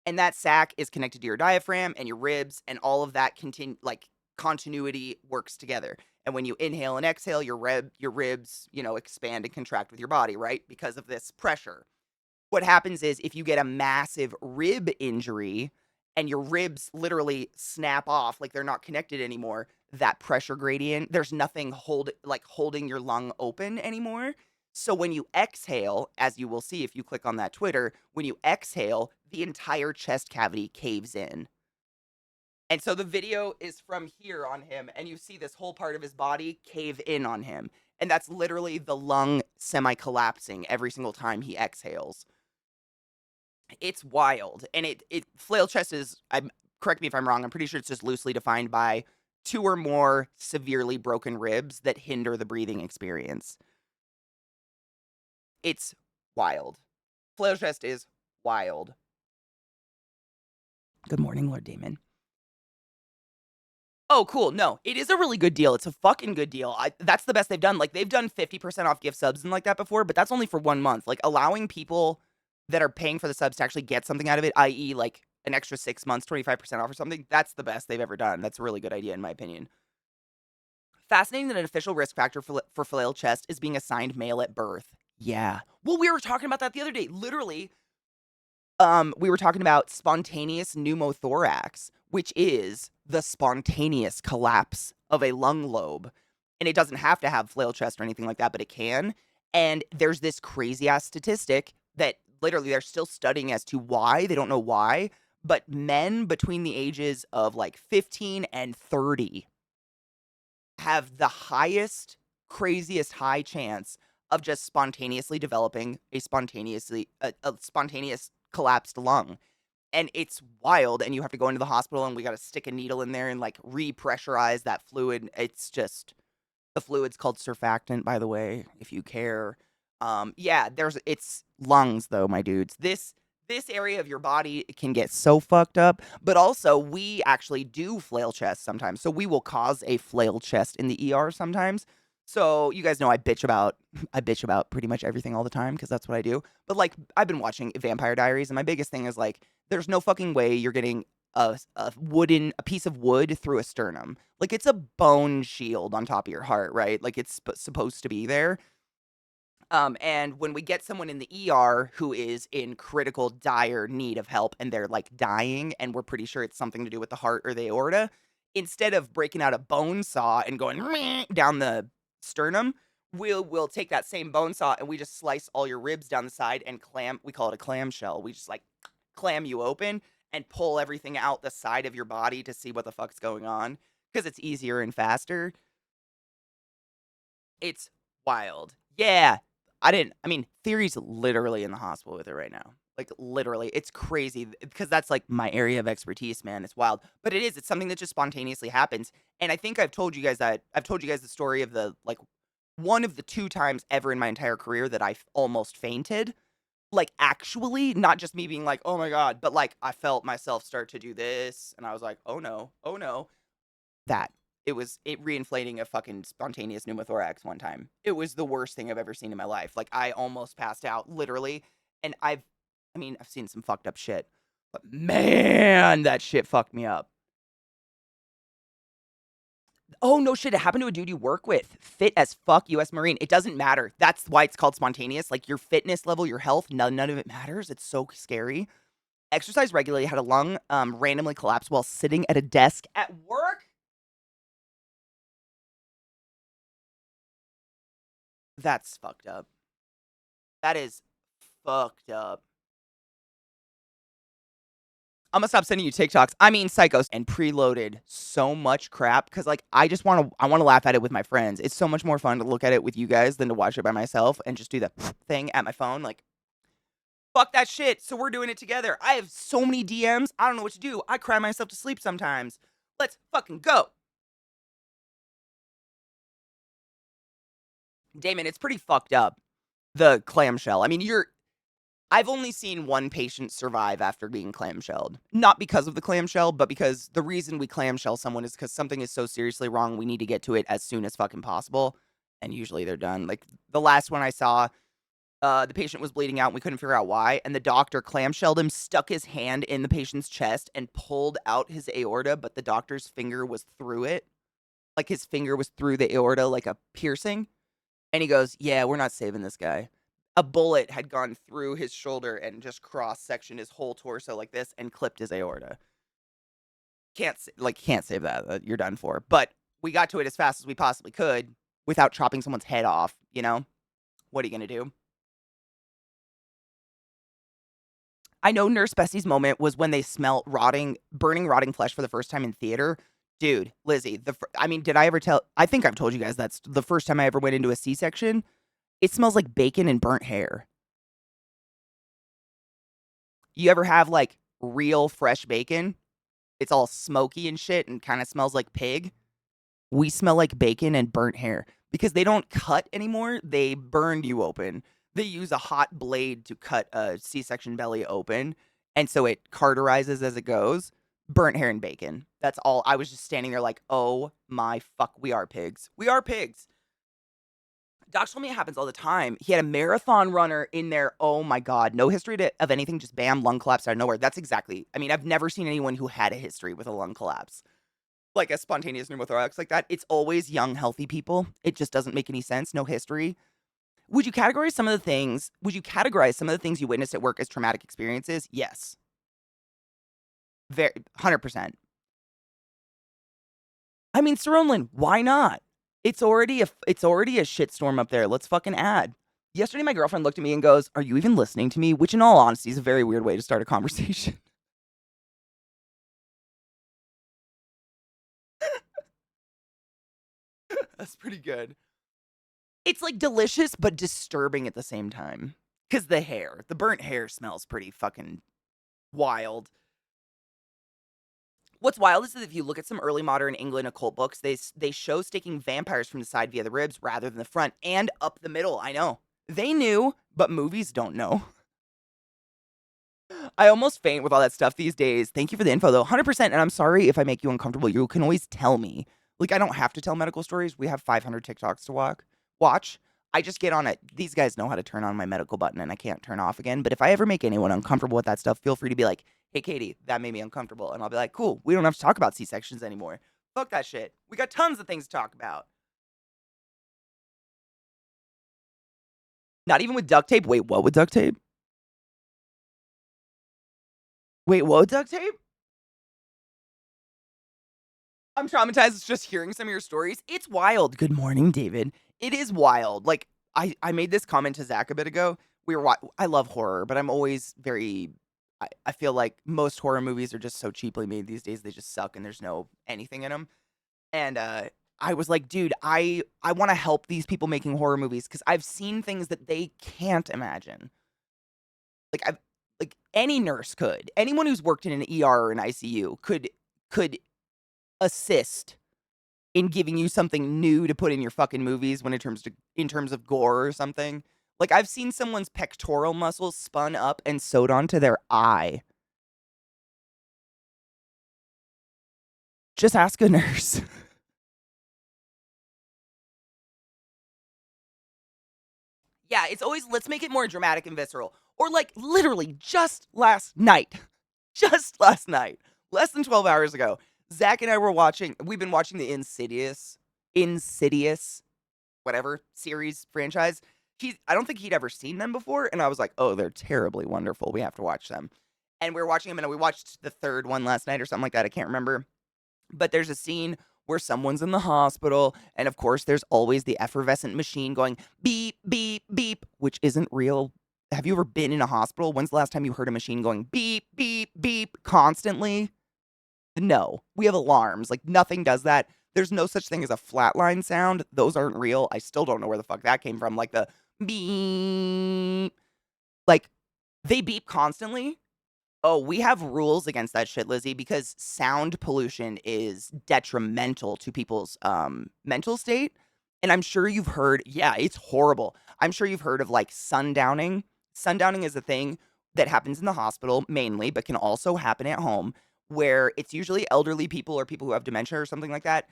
Speaker 1: And that sac is connected to your diaphragm and your ribs, and all of that continuity works together. And when you inhale and exhale, your ribs, expand and contract with your body, right? Because of this pressure. What happens is if you get a massive rib injury and your ribs literally snap off, like they're not connected anymore, that pressure gradient, there's nothing holding your lung open anymore. So when you exhale, as you will see if you click on that Twitter, when you exhale, the entire chest cavity caves in. And so the video is from here on him, and you see this whole part of his body cave in on him. And that's literally the lung semi collapsing every single time he exhales. It's wild. And it flail chest is, correct me if I'm wrong, I'm pretty sure it's just loosely defined by 2 or more severely broken ribs that hinder the breathing experience. It's wild. Flail chest is wild. Good morning, Lord Damon. Oh, cool. No, it is a really good deal. It's a fucking good deal. That's the best they've done. Like, they've done 50% off gift subs and like that before, but that's only for 1 month. Like, allowing people that are paying for the subs to actually get something out of it, i.e., like an extra 6 months, 25% off or something, that's the best they've ever done. That's a really good idea, in my opinion. Fascinating that an official risk factor for flail chest is being assigned male at birth. Yeah. Well, we were talking about that the other day. Literally, we were talking about spontaneous pneumothorax, which is the spontaneous collapse of a lung lobe. And it doesn't have to have flail chest or anything like that, but it can. And there's this crazy ass statistic that literally they're still studying as to why. They don't know why. But men between the ages of like 15 and 30 have the highest, craziest high chance of just spontaneously developing a spontaneous collapsed lung. And it's wild, and you have to go into the hospital, and we got to stick a needle in there and like repressurize that fluid. It's just, the fluid's called surfactant, by the way, if you care. Yeah, it's lungs though, my dudes. This area of your body can get so fucked up, but also we actually do flail chest sometimes. So we will cause a flail chest in the ER sometimes. So you guys know I bitch about pretty much everything all the time because that's what I do. But like, I've been watching Vampire Diaries, and my biggest thing is like, there's no fucking way you're getting a piece of wood through a sternum. Like, it's a bone shield on top of your heart, right? Like, it's supposed to be there. And when we get someone in the ER who is in critical, dire need of help and they're like dying, and we're pretty sure it's something to do with the heart or the aorta, instead of breaking out a bone saw and going "Meh" down the sternum, we'll take that same bone saw and we just slice all your ribs down the side and clam. We call it a clamshell. We just like clam you open and pull everything out the side of your body to see what the fuck's going on because it's easier and faster. It's wild. Yeah. I mean, Theory's literally in the hospital with it right now. Like, literally. It's crazy because that's like my area of expertise, man. It's wild. But it's something that just spontaneously happens. And I think I've told you guys the story of the, like, one of the 2 times ever in my entire career that I almost fainted. Like, actually, not just me being like, oh my God, but like, I felt myself start to do this. And I was like, oh no, oh no. That. It reinflating a fucking spontaneous pneumothorax one time. It was the worst thing I've ever seen in my life. Like, I almost passed out, literally. And I've seen some fucked up shit. But man, that shit fucked me up. Oh, no shit. It happened to a dude you work with. Fit as fuck, US Marine. It doesn't matter. That's why it's called spontaneous. Like, your fitness level, your health, none of it matters. It's so scary. Exercise regularly, had a lung randomly collapse while sitting at a desk at work. That's fucked up. That is fucked up. I'm gonna stop sending you TikToks. I mean, psychos and preloaded so much crap because, like, I want to laugh at it with my friends. It's so much more fun to look at it with you guys than to watch it by myself and just do the thing at my phone. Like, fuck that shit. So we're doing it together. I have so many DMs. I don't know what to do. I cry myself to sleep sometimes. Let's fucking go. Damon, it's pretty fucked up. The clamshell. I mean, I've only seen one patient survive after being clamshelled. Not because of the clamshell, but because the reason we clamshell someone is because something is so seriously wrong, we need to get to it as soon as fucking possible. And usually they're done. Like, the last one I saw, the patient was bleeding out and we couldn't figure out why. And the doctor clamshelled him, stuck his hand in the patient's chest, and pulled out his aorta, but the doctor's finger was through it. Like, his finger was through the aorta like a piercing. And he goes, yeah, we're not saving this guy. A bullet had gone through his shoulder and just cross-sectioned his whole torso like this and clipped his aorta. Can't save that. You're done for. But we got to it as fast as we possibly could without chopping someone's head off, you know? What are you gonna do? I know Nurse Bessie's moment was when they smelt burning, rotting flesh for the first time in theater. Dude, Lizzie, I mean, did I ever tell? I think I've told you guys that's the first time I ever went into a C-section. It smells like bacon and burnt hair. You ever have like real fresh bacon? It's all smoky and shit and kind of smells like pig. We smell like bacon and burnt hair because they don't cut anymore. They burn you open. They use a hot blade to cut a C-section belly open. And so it cauterizes as it goes. Burnt hair and bacon. That's all. I was just standing there like, oh my fuck, we are pigs. We are pigs. Doc told me it happens all the time. He had a marathon runner in there. Oh my God. No history of anything, just bam, lung collapse out of nowhere. That's exactly. I mean, I've never seen anyone who had a history with a lung collapse, like a spontaneous pneumothorax like that. It's always young, healthy people. It just doesn't make any sense. No history. Would you categorize some of the things you witnessed at work as traumatic experiences? Yes. Very 100%. I mean, Saronlin, why not? It's already a shitstorm up there. Let's fucking add. Yesterday, my girlfriend looked at me and goes, "Are you even listening to me?" Which, in all honesty, is a very weird way to start a conversation. That's pretty good. It's like delicious but disturbing at the same time. Because the burnt hair smells pretty fucking wild. What's wild is that if you look at some early modern England occult books, they show staking vampires from the side via the ribs rather than the front and up the middle. I know. They knew, but movies don't know. I almost faint with all that stuff these days. Thank you for the info, though. 100%. And I'm sorry if I make you uncomfortable. You can always tell me. Like, I don't have to tell medical stories. We have 500 TikToks to watch. I just get on it. These guys know how to turn on my medical button, and I can't turn off again. But if I ever make anyone uncomfortable with that stuff, feel free to be like, "Hey, Katie, that made me uncomfortable." And I'll be like, "Cool. We don't have to talk about C-sections anymore. Fuck that shit. We got tons of things to talk about." Not even with duct tape. Wait, what with duct tape? Wait, what with duct tape? I'm traumatized just hearing some of your stories. It's wild. Good morning, David. It is wild. Like I made this comment to Zach a bit ago. I love horror, but I'm always very. I feel like most horror movies are just so cheaply made these days. They just suck, and there's no anything in them. And I was like, dude, I want to help these people making horror movies because I've seen things that they can't imagine. Like I've like any nurse could, anyone who's worked in an ER or an ICU could assist in giving you something new to put in your fucking movies when in terms of gore or something. Like I've seen someone's pectoral muscles spun up and sewed onto their eye. Just ask a nurse. Yeah, it's always let's make it more dramatic and visceral. Or like literally just last night. Just last night. Less than 12 hours ago. Zach and I we've been watching the Insidious whatever series franchise. I don't think he'd ever seen them before, and I was like, "Oh, they're terribly wonderful. We have to watch them." And we're watching them, and we watched the third one last night or something like that. I can't remember, but there's a scene where someone's in the hospital, and of course, there's always the effervescent machine going beep beep beep, which isn't real. Have you ever been in a hospital? When's the last time you heard a machine going beep beep beep constantly? No, we have alarms. Like nothing does that. There's no such thing as a flatline sound. Those aren't real. I still don't know where the fuck that came from. Like the beep. Like they beep constantly. Oh, we have rules against that shit, Lizzie, because sound pollution is detrimental to people's mental state. And I'm sure you've heard, yeah, it's horrible. I'm sure you've heard of like sundowning. Sundowning is a thing that happens in the hospital mainly, but can also happen at home, where it's usually elderly people or people who have dementia or something like that.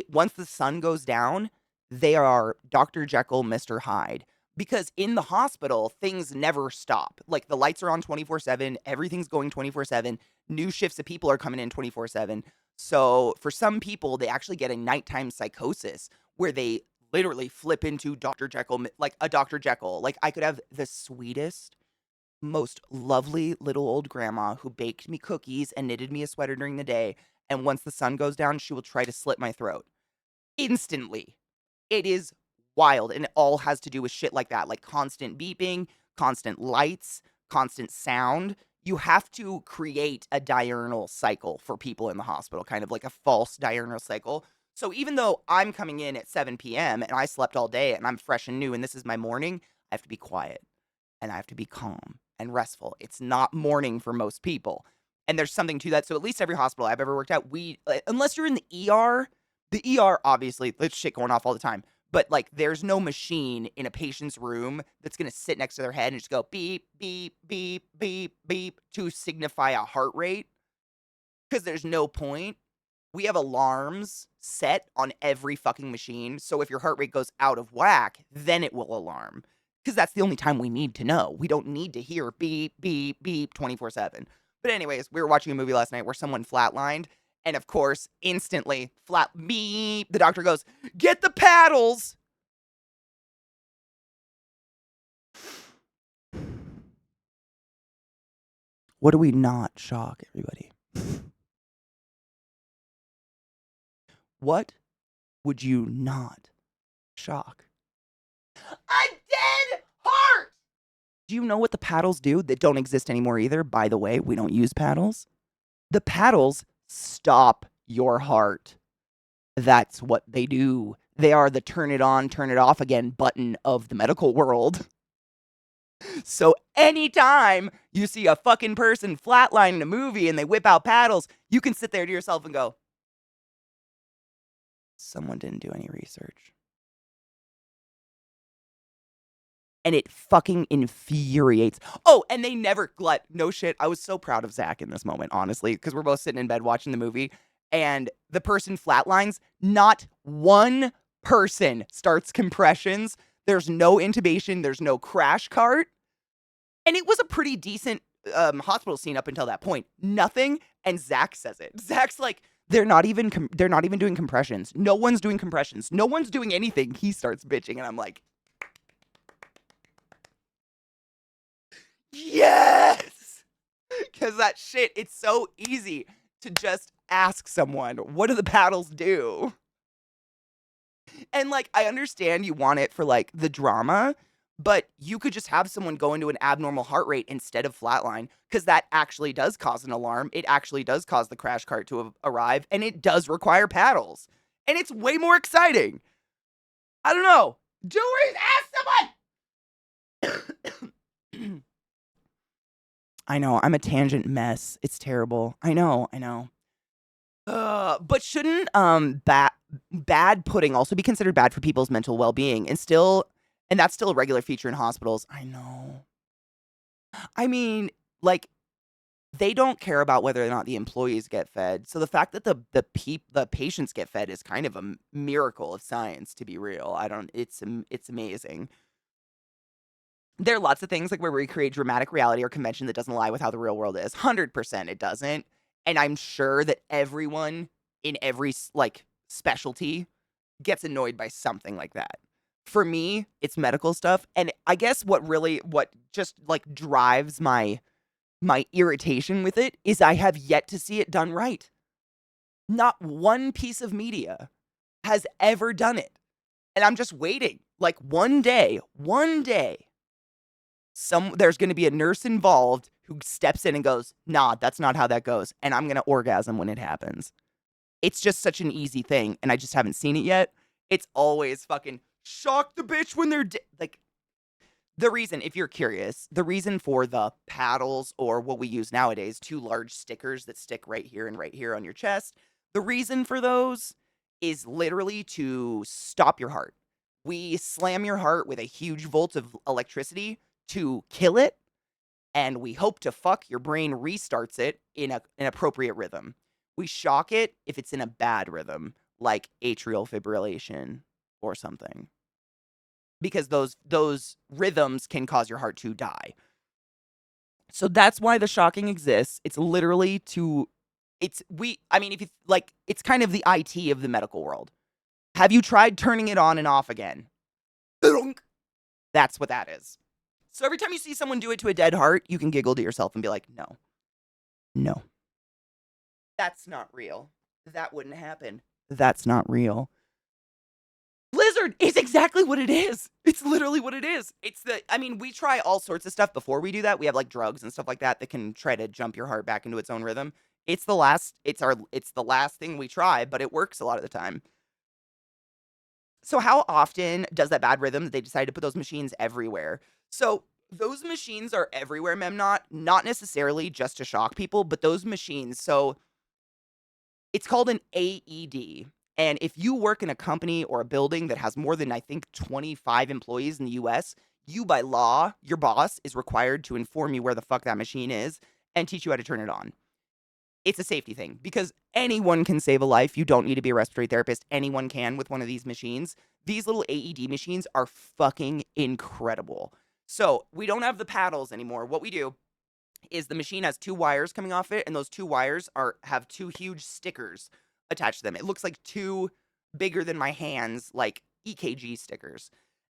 Speaker 1: Once the sun goes down, they are Dr. Jekyll, Mr. Hyde, because in the hospital, things never stop. Like the lights are on 24/7, everything's going 24/7, new shifts of people are coming in 24/7. So for some people, they actually get a nighttime psychosis where they literally flip into Dr. Jekyll, like a Dr. Jekyll. Like I could have the sweetest, most lovely little old grandma who baked me cookies and knitted me a sweater during the day. And once the sun goes down, she will try to slit my throat instantly. It is wild. And it all has to do with shit like that, like constant beeping, constant lights, constant sound. You have to create a diurnal cycle for people in the hospital, kind of like a false diurnal cycle. So even though I'm coming in at 7 p.m. and I slept all day and I'm fresh and new and this is my morning, I have to be quiet and I have to be calm and restful. It's not morning for most people. And there's something to that. So at least every hospital I've ever worked at, unless you're in the ER, obviously, there's shit going off all the time. But like, there's no machine in a patient's room that's gonna sit next to their head and just go beep, beep, beep, beep, beep to signify a heart rate. Because there's no point. We have alarms set on every fucking machine. So if your heart rate goes out of whack, then it will alarm. Because that's the only time we need to know. We don't need to hear beep, beep, beep 24/7. But anyways, we were watching a movie last night where someone flatlined. And of course, instantly, flat beep, the doctor goes, "Get the paddles." What do we not shock, everybody? What would you not shock? A dead heart! Do you know what the paddles do that don't exist anymore either? By the way, we don't use paddles. The paddles stop your heart. That's what they do. They are the turn it on, turn it off again button of the medical world. So anytime you see a fucking person flatline in a movie and they whip out paddles, you can sit there to yourself and go, someone didn't do any research. And it fucking infuriates. Oh, and they never glut. No shit. I was so proud of Zach in this moment, honestly, because we're both sitting in bed watching the movie, and the person flatlines. Not one person starts compressions. There's no intubation. There's no crash cart. And it was a pretty decent hospital scene up until that point. Nothing. And Zach says it. Zach's like, they're not even doing compressions. No one's doing compressions. No one's doing anything. He starts bitching, and I'm like, yes! Because that shit, it's so easy to just ask someone, what do the paddles do? And like, I understand you want it for like the drama, but you could just have someone go into an abnormal heart rate instead of flatline, because that actually does cause an alarm. It actually does cause the crash cart to arrive, and it does require paddles. And it's way more exciting. I don't know. Doers, ask someone! I know, I'm a tangent mess. It's terrible. I know. But shouldn't bad pudding also be considered bad for people's mental well-being? And that's still a regular feature in hospitals. I know. I mean, like, they don't care about whether or not the employees get fed. So the fact that the patients get fed is kind of a miracle of science, to be real. It's amazing. There are lots of things like where we create dramatic reality or convention that doesn't lie with how the real world is. 100% it doesn't. And I'm sure that everyone in every like specialty gets annoyed by something like that. For me, it's medical stuff. And I guess what just like drives my irritation with it is I have yet to see it done right. Not one piece of media has ever done it. And I'm just waiting. Like one day, there's going to be a nurse involved who steps in and goes, nah, that's not how that goes. And I'm going to orgasm when it happens. It's just such an easy thing. And I just haven't seen it yet. It's always fucking shock the bitch when they're like, the reason, if you're curious, the reason for the paddles, or what we use nowadays, 2 large stickers that stick right here and right here on your chest, the reason for those is literally to stop your heart. We slam your heart with a huge volt of electricity to kill it, and we hope to fuck your brain restarts it in an appropriate rhythm. We shock it if it's in a bad rhythm, like atrial fibrillation or something, because those rhythms can cause your heart to die. So that's why the shocking exists. It's literally if you like, it's kind of the IT of the medical world. Have you tried turning it on and off again? That's what that is. So every time you see someone do it to a dead heart, you can giggle to yourself and be like, no, that's not real. That wouldn't happen. That's not real. Lizard is exactly what it is. It's literally what it is. I mean, we try all sorts of stuff before we do that. We have like drugs and stuff like that that can try to jump your heart back into its own rhythm. It's the last thing we try, but it works a lot of the time. So how often does that bad rhythm that they decide to put those machines everywhere? So those machines are everywhere, Memnot, not necessarily just to shock people, but those machines. So it's called an AED. And if you work in a company or a building that has more than, I think, 25 employees in the US, you by law, your boss is required to inform you where the fuck that machine is and teach you how to turn it on. It's a safety thing because anyone can save a life. You don't need to be a respiratory therapist. Anyone can with one of these machines. These little AED machines are fucking incredible. So we don't have the paddles anymore. What we do is the machine has two wires coming off it, and those two wires have two huge stickers attached to them. It looks like two bigger than my hands, like EKG stickers.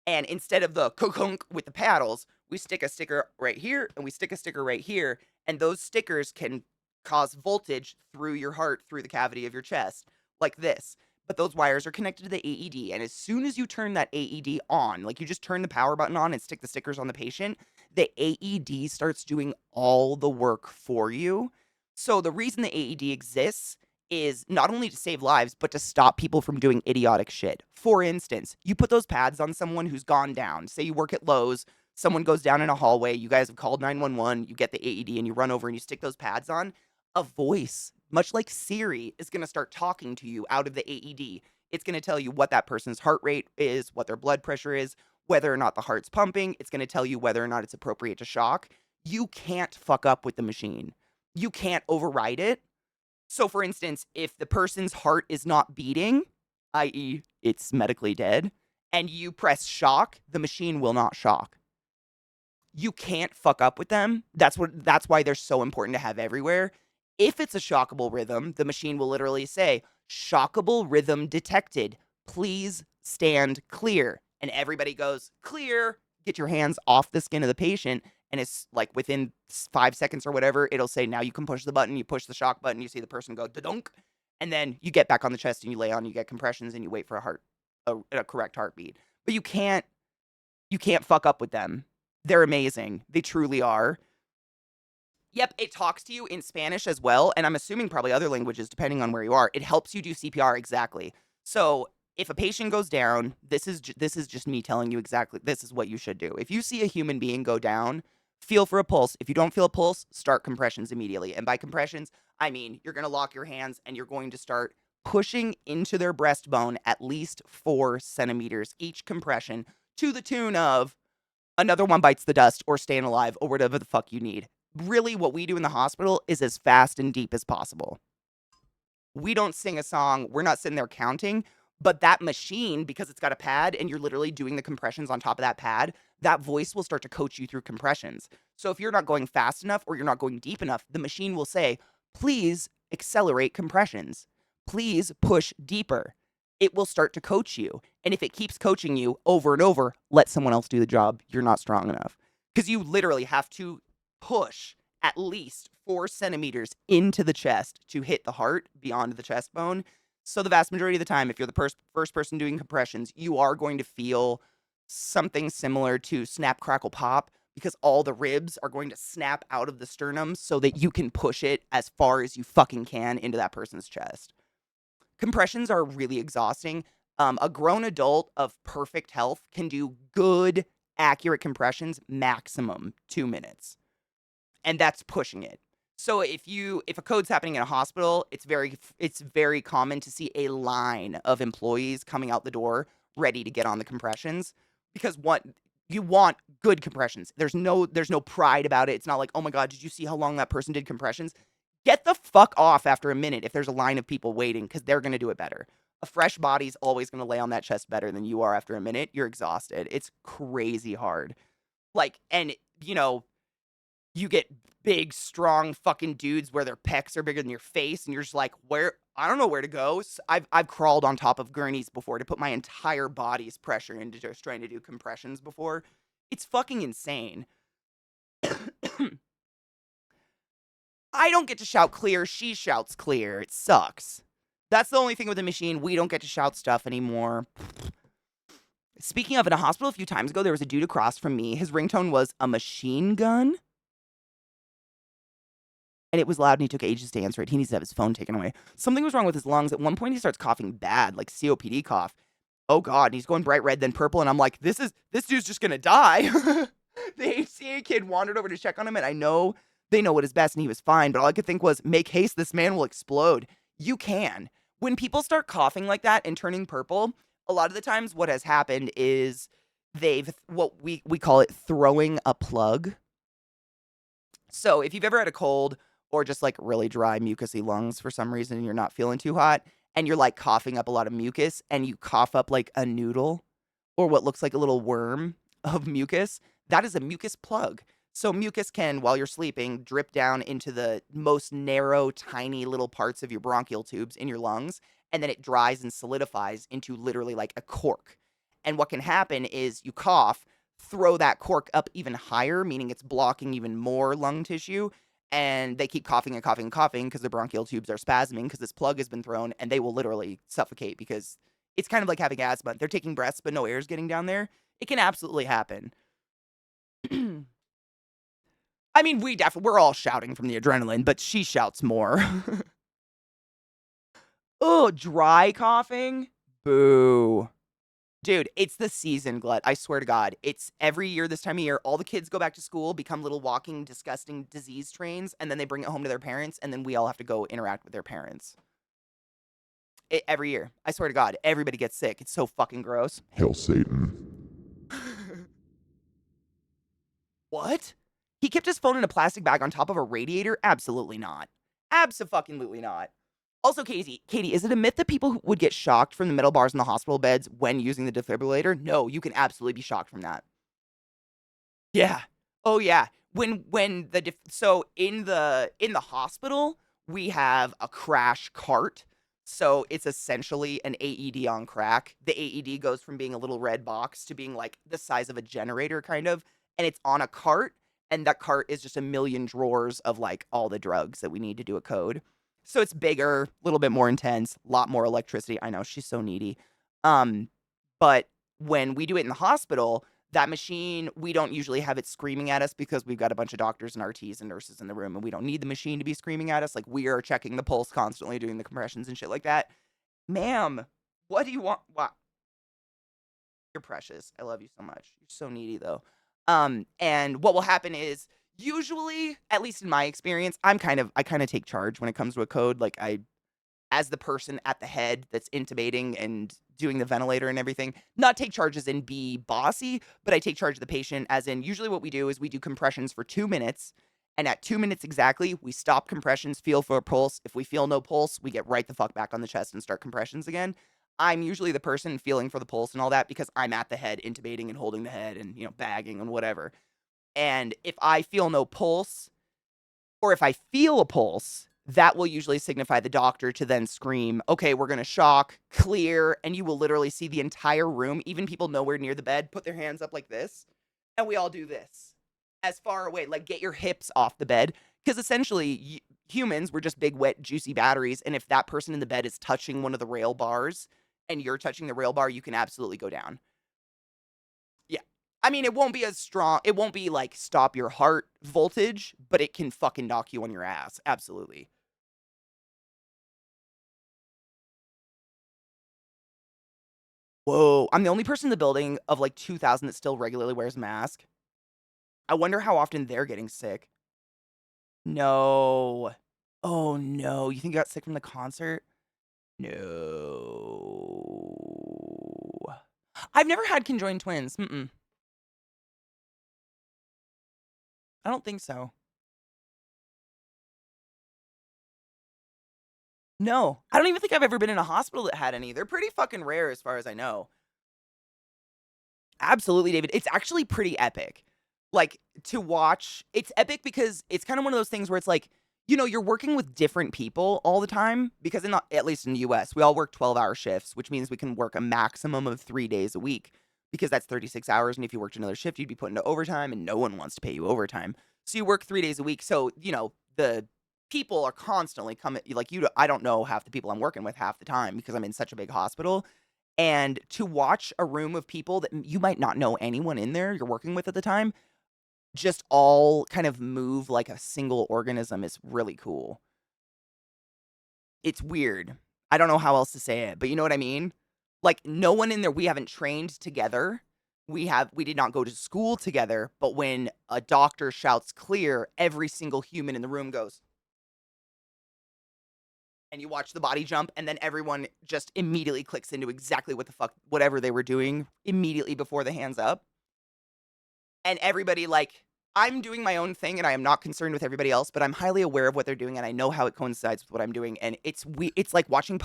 Speaker 1: And instead of the kokunk with the paddles, we stick a sticker right here and we stick a sticker right here, and those stickers can cause voltage through your heart, through the cavity of your chest, like this. But those wires are connected to the AED, and as soon as you turn that AED on, like you just turn the power button on and stick the stickers on the patient, the AED starts doing all the work for you. So the reason the AED exists is not only to save lives, but to stop people from doing idiotic shit. For instance, you put those pads on someone who's gone down. Say you work at Lowe's, someone goes down in a hallway, you guys have called 911, you get the AED and you run over and you stick those pads on. A voice, much like Siri, is going to start talking to you out of the AED. It's going to tell you what that person's heart rate is, what their blood pressure is, whether or not the heart's pumping. It's going to tell you whether or not it's appropriate to shock. You can't fuck up with the machine. You can't override it. So, for instance, if the person's heart is not beating, i.e., it's medically dead, and you press shock, the machine will not shock. You can't fuck up with them. That's why they're so important to have everywhere. If it's a shockable rhythm, the machine will literally say, "Shockable rhythm detected. Please stand clear." And everybody goes, "Clear." Get your hands off the skin of the patient, and it's like within 5 seconds or whatever, it'll say, "Now you can push the button." You push the shock button, you see the person go da-dunk, and then you get back on the chest and you lay on, you get compressions, and you wait for a correct heartbeat. But you can't fuck up with them. They're amazing. They truly are. Yep, it talks to you in Spanish as well, and I'm assuming probably other languages depending on where you are. It helps you do CPR exactly. So, if a patient goes down, this is just me telling you exactly this is what you should do. If you see a human being go down, feel for a pulse. If you don't feel a pulse, start compressions immediately. And by compressions, I mean you're going to lock your hands and you're going to start pushing into their breastbone at least 4 centimeters each compression to the tune of another one bites the dust or staying alive or whatever the fuck you need. Really, what we do in the hospital is as fast and deep as possible. We don't sing a song, we're not sitting there counting, but that machine, because it's got a pad and you're literally doing the compressions on top of that pad, that voice will start to coach you through compressions. So if you're not going fast enough or you're not going deep enough, the machine will say, "Please accelerate compressions. Please push deeper." It will start to coach you. And if it keeps coaching you over and over, let someone else do the job. You're not strong enough. Because you literally have to push at least 4 centimeters into the chest to hit the heart beyond the chest bone. So the vast majority of the time, if you're the first person doing compressions, you are going to feel something similar to snap, crackle, pop, because all the ribs are going to snap out of the sternum so that you can push it as far as you fucking can into that person's chest. Compressions are really exhausting. A grown adult of perfect health can do good, accurate compressions maximum 2 minutes, and that's pushing it. So if a code's happening in a hospital, it's very common to see a line of employees coming out the door ready to get on the compressions because what you want good compressions. There's no pride about it. It's not like, "Oh my god, did you see how long that person did compressions?" Get the fuck off after a minute if there's a line of people waiting because they're going to do it better. A fresh body's always going to lay on that chest better than you are after a minute. You're exhausted. It's crazy hard. Like, and you get big, strong fucking dudes where their pecs are bigger than your face, and you're just like, where? I don't know where to go. I've crawled on top of gurneys before to put my entire body's pressure into just trying to do compressions before. It's fucking insane. I don't get to shout clear. She shouts clear. It sucks. That's the only thing with the machine. We don't get to shout stuff anymore. speaking of, in a hospital a few times ago, there was a dude across from me. His ringtone was a machine gun. And it was loud and he took ages to answer it. He needs to have his phone taken away. Something was wrong with his lungs. At one point, he starts coughing bad, like COPD cough. Oh God, and he's going bright red, then purple. And I'm like, this dude's just gonna die. The HCA kid wandered over to check on him, and I know they know what is best, and he was fine. But all I could think was, make haste, this man will explode. You can. When people start coughing like that and turning purple, a lot of the times what has happened is they've, what we call it, throwing a plug. So if you've ever had a cold or just like really dry mucousy lungs for some reason and you're not feeling too hot and you're like coughing up a lot of mucus and you cough up like a noodle or what looks like a little worm of mucus, that is a mucus plug. So mucus can, while you're sleeping, drip down into the most narrow, tiny little parts of your bronchial tubes in your lungs, and then it dries and solidifies into literally like a cork. And what can happen is you cough, throw that cork up even higher, meaning it's blocking even more lung tissue, and they keep coughing and coughing and coughing because their bronchial tubes are spasming because this plug has been thrown, and they will literally suffocate because it's kind of like having asthma. They're taking breaths, but no air is getting down there. It can absolutely happen. I mean, we're all shouting from the adrenaline, but she shouts more. Oh, dry coughing? Boo. Dude, it's the season, Glut. I swear to God. It's every year this time of year, all the kids go back to school, become little walking, disgusting disease trains, and then they bring it home to their parents, and then we all have to go interact with their parents. Every year. I swear to God. Everybody gets sick. It's so fucking gross.
Speaker 3: Hail Satan.
Speaker 1: What? He kept his phone in a plastic bag on top of a radiator? Absolutely not. Abso-fucking-lutely not. Also, Katie, is it a myth that people would get shocked from the metal bars in the hospital beds when using the defibrillator? No, you can absolutely be shocked from that. Yeah. Oh yeah. So in the hospital, we have a crash cart. So it's essentially an AED on crack. The AED goes from being a little red box to being like the size of a generator kind of, and it's on a cart, and that cart is just a million drawers of like all the drugs that we need to do a code. So it's bigger, a little bit more intense, a lot more electricity. I know, she's so needy. Um, but when we do it in the hospital, that machine, we don't usually have it screaming at us because we've got a bunch of doctors and RTs and nurses in the room, and we don't need the machine to be screaming at us. Like, we are checking the pulse constantly, doing the compressions and shit like that. Ma'am, what do you want? What? You're precious. I love you so much. You're so needy, though. And what will happen is, usually, at least in my experience, I kind of take charge when it comes to a code. Like, as the person at the head that's intubating and doing the ventilator and everything, not take charge as in be bossy, but I take charge of the patient as in usually what we do is we do compressions for 2 minutes. And at 2 minutes exactly, we stop compressions, feel for a pulse. If we feel no pulse, we get right the fuck back on the chest and start compressions again. I'm usually the person feeling for the pulse and all that because I'm at the head intubating and holding the head and, bagging and whatever. And if I feel no pulse, or if I feel a pulse, that will usually signify the doctor to then scream, okay, we're going to shock, clear, and you will literally see the entire room, even people nowhere near the bed, put their hands up like this, and we all do this as far away, like get your hips off the bed, because essentially humans, we're just big, wet, juicy batteries, and if that person in the bed is touching one of the rail bars and you're touching the rail bar, you can absolutely go down. Yeah. I mean, it won't be as strong. It won't be like stop your heart voltage, but it can fucking knock you on your ass. Absolutely. Whoa. I'm the only person in the building of like 2,000 that still regularly wears a mask. I wonder how often they're getting sick. No. Oh no. You think you got sick from the concert? No. I've never had conjoined twins. Mm-mm. I don't think so. No. I don't even think I've ever been in a hospital that had any. They're pretty fucking rare as far as I know. Absolutely, David. It's actually pretty epic. Like, to watch, it's epic because it's kind of one of those things where it's like, you're working with different people all the time because at least in the US, we all work 12-hour shifts, which means we can work a maximum of 3 days a week because that's 36 hours. And if you worked another shift, you'd be put into overtime and no one wants to pay you overtime. So you work 3 days a week. So, the people are constantly coming, like, I don't know half the people I'm working with half the time because I'm in such a big hospital. And to watch a room of people that you might not know anyone in there you're working with at the time, just all kind of move like a single organism is really cool. It's weird. I don't know how else to say it, but you know what I mean? Like no one in there we haven't trained together. We did not go to school together, but when a doctor shouts clear, every single human in the room goes and you watch the body jump and then everyone just immediately clicks into exactly what the fuck whatever they were doing immediately before the hands up. And everybody like I'm doing my own thing and I am not concerned with everybody else, but I'm highly aware of what they're doing and I know how it coincides with what I'm doing. And it's like watching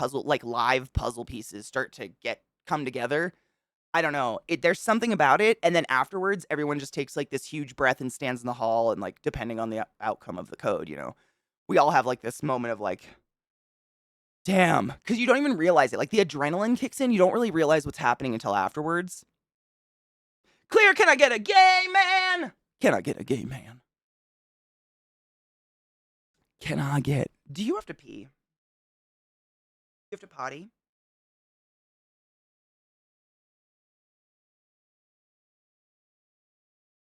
Speaker 1: live puzzle pieces start to come together. I don't know. There's something about it. And then afterwards, everyone just takes like this huge breath and stands in the hall. And like, depending on the outcome of the code, we all have like this moment of like, damn, because you don't even realize it. Like the adrenaline kicks in. You don't really realize what's happening until afterwards. Clear, can I get a gay man? Can I get a gay man? Do you have to pee? You have to potty?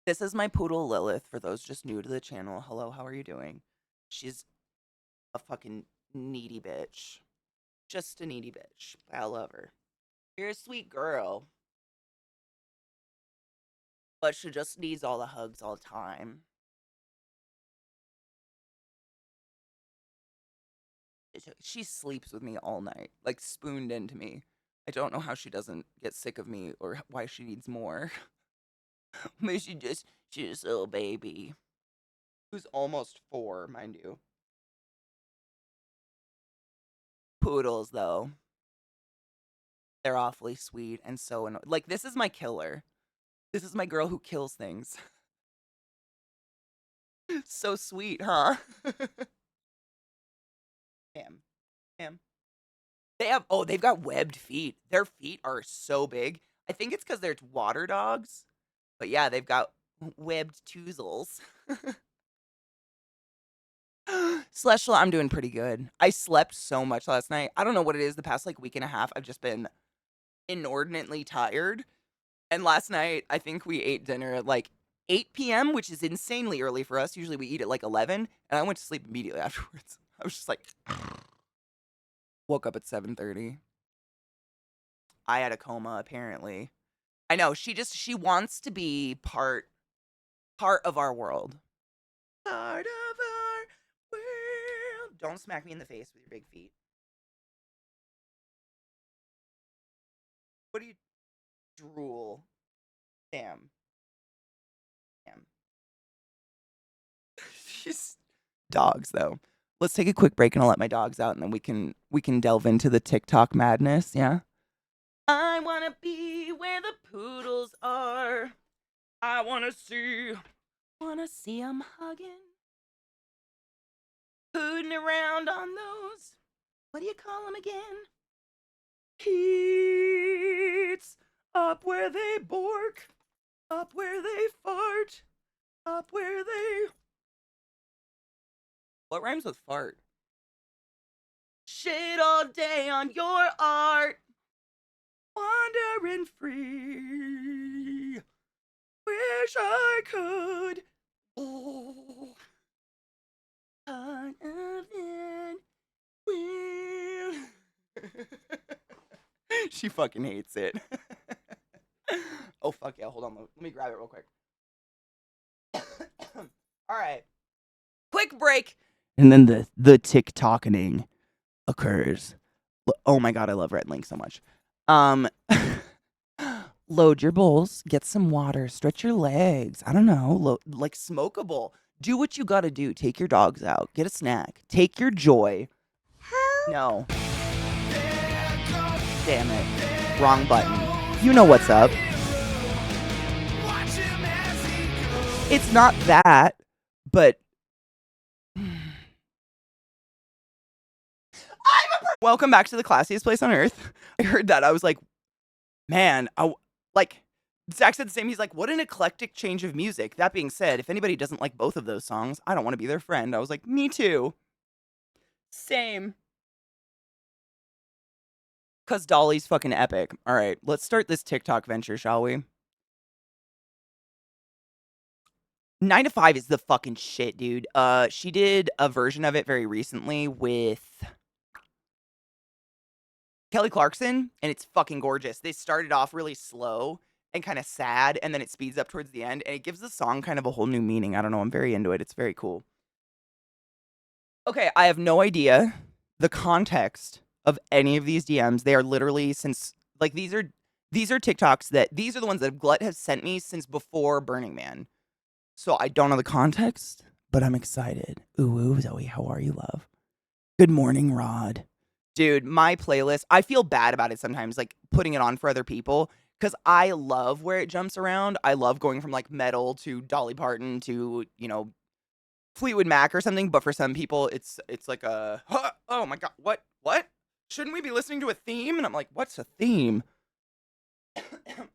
Speaker 1: This is my poodle Lilith, for those just new to the channel. Hello, how are you doing? She's a fucking needy bitch. Just a needy bitch. I love her. You're a sweet girl. But she just needs all the hugs all the time. She sleeps with me all night, like spooned into me. I don't know how she doesn't get sick of me or why she needs more. But she's a little baby. Who's almost 4, mind you. Poodles, though. They're awfully sweet and so annoying. Like, this is my killer. This is my girl who kills things. So sweet, huh? Damn. Damn. They've got webbed feet. Their feet are so big. I think it's because they're water dogs. But yeah, they've got webbed toozles. Celestial, I'm doing pretty good. I slept so much last night. I don't know what it is. The past like week and a half, I've just been inordinately tired. And last night, I think we ate dinner at like 8 p.m., which is insanely early for us. Usually we eat at like 11. And I went to sleep immediately afterwards. I was just like, woke up at 7:30. I had a coma, apparently. I know, she wants to be part of our world. Part of our world. Don't smack me in the face with your big feet. What do you drool? Damn. Damn. She's dogs though. Let's take a quick break and I'll let my dogs out and then we can delve into the TikTok madness, yeah? I wanna be where the poodles are. I wanna see them hugging. Hooting around on those. What do you call them again? Heats. Up where they bork. Up where they fart. Up where they. What rhymes with fart? Shit all day on your art. Wandering free. Wish I could. Oh. Part of it will. She fucking hates it. Oh, fuck yeah. Hold on. Let me grab it real quick. All right. Quick break. And then the TikToking occurs. Oh my god, I love Red Link so much. Load your bowls, get some water, stretch your legs. I don't know, like smoke a bowl. Do what you gotta do. Take your dogs out, get a snack, take your joy. No. Damn it. Wrong button. You know what's up. It's not that, but welcome back to the classiest place on earth. I heard that. I was like, man, Zach said the same. He's like, what an eclectic change of music. That being said, if anybody doesn't like both of those songs, I don't want to be their friend. I was like, me too. Same. 'Cause Dolly's fucking epic. All right, let's start this TikTok venture, shall we? 9 to 5 is the fucking shit, dude. She did a version of it very recently with Kelly Clarkson, and it's fucking gorgeous. They started off really slow and kind of sad, and then it speeds up towards the end, and it gives the song kind of a whole new meaning. I don't know. I'm very into it. It's very cool. Okay, I have no idea the context of any of these DMs. They are literally since like these are TikToks that these are the ones that Glut has sent me since before Burning Man. So I don't know the context, but I'm excited. Ooh, ooh, Zoe, how are you, love? Good morning, Rod. Dude, my playlist, I feel bad about it sometimes, like putting it on for other people, because I love where it jumps around. I love going from like metal to Dolly Parton to, Fleetwood Mac or something. But for some people, it's like a, huh, oh my God, what? Shouldn't we be listening to a theme? And I'm like, what's a theme?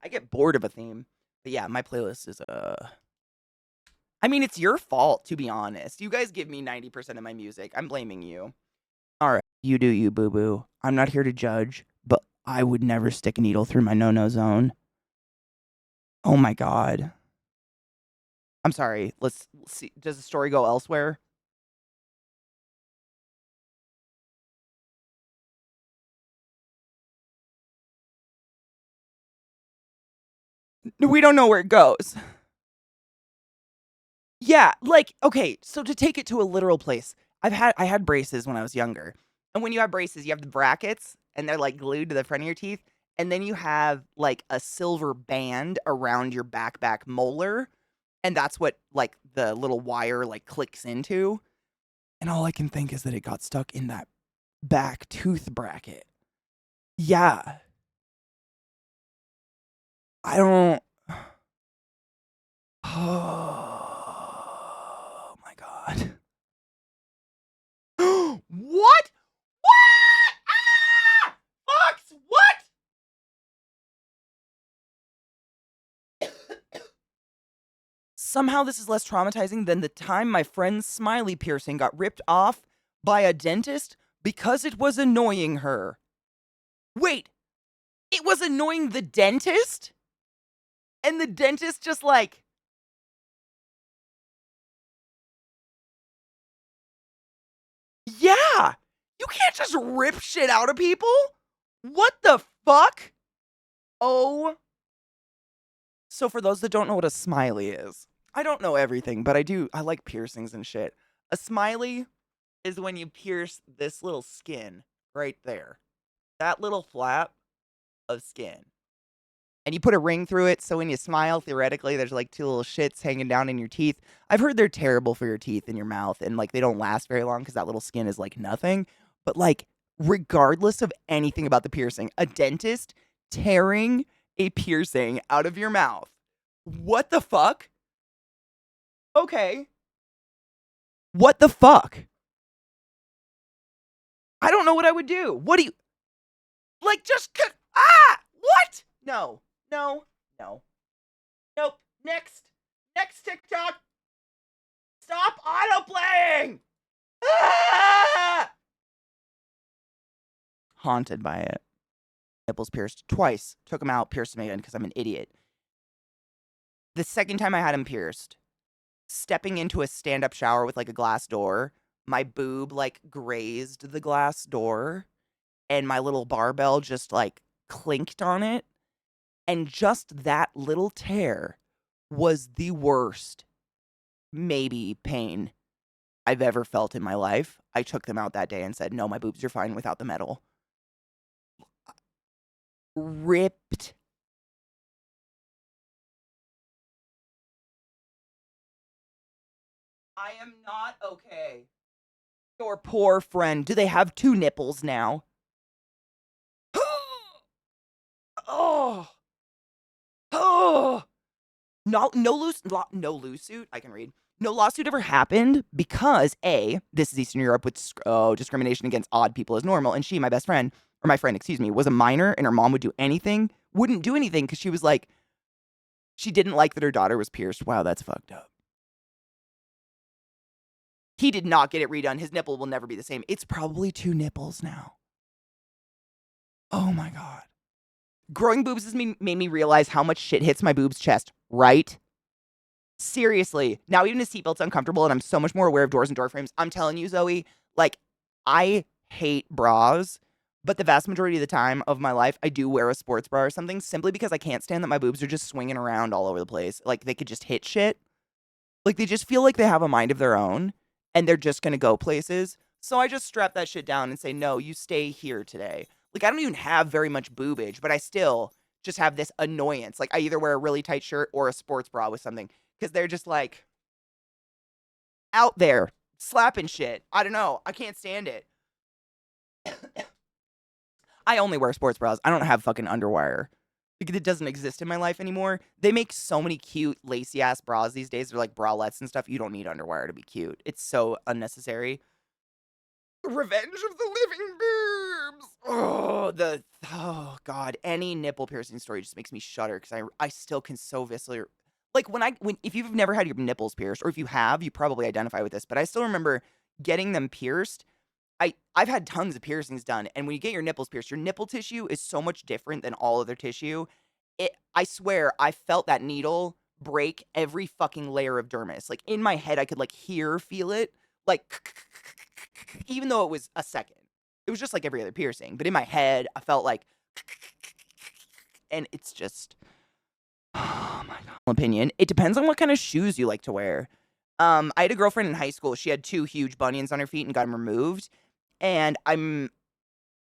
Speaker 1: I get bored of a theme. But yeah, my playlist is, I mean, it's your fault, to be honest. You guys give me 90% of my music. I'm blaming you. All right, you do you, boo boo. I'm not here to judge, but I would never stick a needle through my no zone. Oh my God. I'm sorry. Let's see. Does the story go elsewhere? We don't know where it goes. Yeah, like, okay, so to take it to a literal place, I had braces when I was younger. And when you have braces, you have the brackets and they're like glued to the front of your teeth. And then you have like a silver band around your back molar. And that's what like the little wire like clicks into. And all I can think is that it got stuck in that back tooth bracket. Yeah. I don't. Oh my God. What? What? Ah! Fox, what? Somehow this is less traumatizing than the time my friend's smiley piercing got ripped off by a dentist because it was annoying her. Wait, it was annoying the dentist? And the dentist just like, yeah, you can't just rip shit out of people. What the fuck? Oh. So for those that don't know what a smiley is, I don't know everything, but I do. I like piercings and shit. A smiley is when you pierce this little skin right there. That little flap of skin. And you put a ring through it, so when you smile, theoretically, there's like two little shits hanging down in your teeth. I've heard they're terrible for your teeth and your mouth, and like they don't last very long because that little skin is like nothing. But like, regardless of anything about the piercing, a dentist tearing a piercing out of your mouth. What the fuck? Okay. What the fuck? I don't know what I would do. What do you like? What? No, no, no, nope. Next TikTok. Stop autoplaying. Ah! Haunted by it. Nipples pierced twice. Took them out. Pierced them again because I'm an idiot. The second time I had them pierced, stepping into a stand-up shower with like a glass door, my boob like grazed the glass door, and my little barbell just like clinked on it. And just that little tear was the worst, maybe, pain I've ever felt in my life. I took them out that day and said, no, my boobs are fine without the metal. Ripped. I am not okay. Your poor friend. Do they have two nipples now? Oh. Oh. No loose suit. I can read. No lawsuit ever happened because A, this is Eastern Europe with discrimination against odd people is normal, and she, my best friend, or my friend, excuse me, was a minor, and her mom wouldn't do anything because she was like, she didn't like that her daughter was pierced. Wow, that's fucked up. He did not get it redone. His nipple will never be the same. It's probably two nipples now. Oh my God. Growing boobs has made me realize how much shit hits my boobs chest, right? Seriously. Now even a seatbelt's uncomfortable and I'm so much more aware of doors and door frames. I'm telling you, Zoe, like, I hate bras, but the vast majority of the time of my life, I do wear a sports bra or something simply because I can't stand that my boobs are just swinging around all over the place. Like, they could just hit shit. Like, they just feel like they have a mind of their own and they're just gonna go places. So I just strap that shit down and say, no, you stay here today. Like, I don't even have very much boobage, but I still just have this annoyance. Like, I either wear a really tight shirt or a sports bra with something because they're just like out there slapping shit. I don't know. I can't stand it. I only wear sports bras. I don't have fucking underwire because it doesn't exist in my life anymore. They make so many cute lacy ass bras these days. They're like bralettes and stuff. You don't need underwire to be cute. It's so unnecessary. Revenge of the Living Boobs. Oh god, any nipple piercing story just makes me shudder because I still can so viscerally like when if you've never had your nipples pierced or if you have, you probably identify with this, but I still remember getting them pierced. I've had tons of piercings done, and when you get your nipples pierced, your nipple tissue is so much different than all other tissue. I swear I felt that needle break every fucking layer of dermis. Like in my head I could like feel it like even though it was a second. It was just like every other piercing, but in my head I felt like and it's just oh my god. Opinion. It depends on what kind of shoes you like to wear. I had a girlfriend in high school. She had 2 huge bunions on her feet and got them removed. And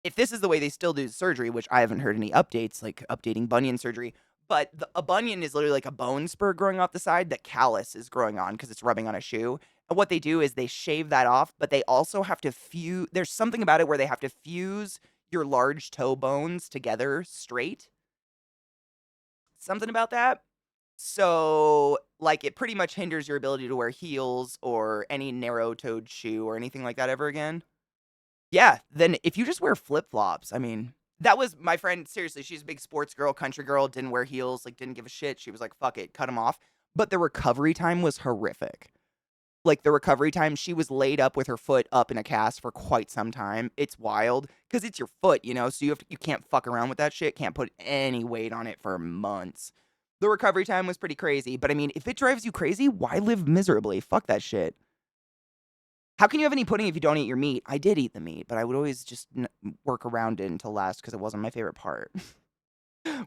Speaker 1: if this is the way they still do surgery, which I haven't heard any updates, like updating bunion surgery, but a bunion is literally like a bone spur growing off the side that callus is growing on because it's rubbing on a shoe. And what they do is they shave that off, but they also have to fuse. There's something about it where they have to fuse your large toe bones together straight. Something about that. So, like, it pretty much hinders your ability to wear heels or any narrow toed shoe or anything like that ever again. Yeah, then if you just wear flip-flops, I mean, that was my friend, seriously, she's a big sports girl, country girl, didn't wear heels, like, didn't give a shit. She was like, "Fuck it, cut them off." But the recovery time was horrific. Like, the recovery time, she was laid up with her foot up in a cast for quite some time. It's wild because it's your foot, you know, so you can't fuck around with that shit, can't put any weight on it for months. The recovery time was pretty crazy, but I mean, if it drives you crazy, why live miserably? Fuck that shit. How can you have any pudding if you don't eat your meat? I did eat the meat, but I would always just work around it until last because it wasn't my favorite part.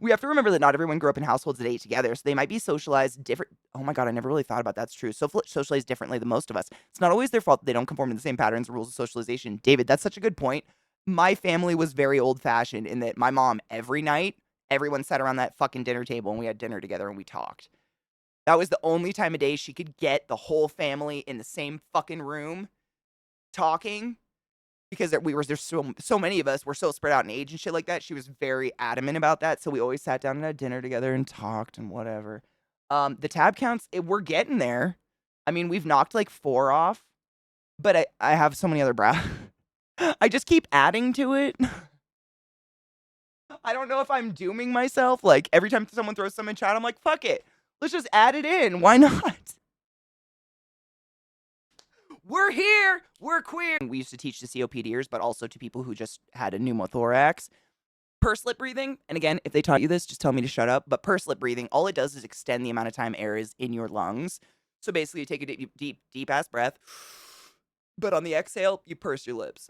Speaker 1: We have to remember that not everyone grew up in households that ate together, so they might be socialized different. Oh my god, I never really thought about that's true. So socialized differently than most of us. It's not always their fault that they don't conform to the same patterns or rules of socialization. David, that's such a good point. My family was very old fashioned in that my mom every night, everyone sat around that fucking dinner table and we had dinner together and we talked. That was the only time of day she could get the whole family in the same fucking room talking because there's so many of us. We're so spread out in age and shit like that. She was very adamant about that. So we always sat down and had dinner together and talked and whatever. The tab counts, we're getting there. I mean, we've knocked like 4 off, but I have so many other brow. I just keep adding to it. I don't know if I'm dooming myself. Like every time someone throws some in chat, I'm like, fuck it. Let's just add it in. Why not? We're here. We're queer. We used to teach to COPDers, but also to people who just had a pneumothorax. Pursed lip breathing, and again, if they taught you this, just tell me to shut up. But pursed lip breathing, all it does is extend the amount of time air is in your lungs. So basically, you take a deep ass breath, but on the exhale, you purse your lips.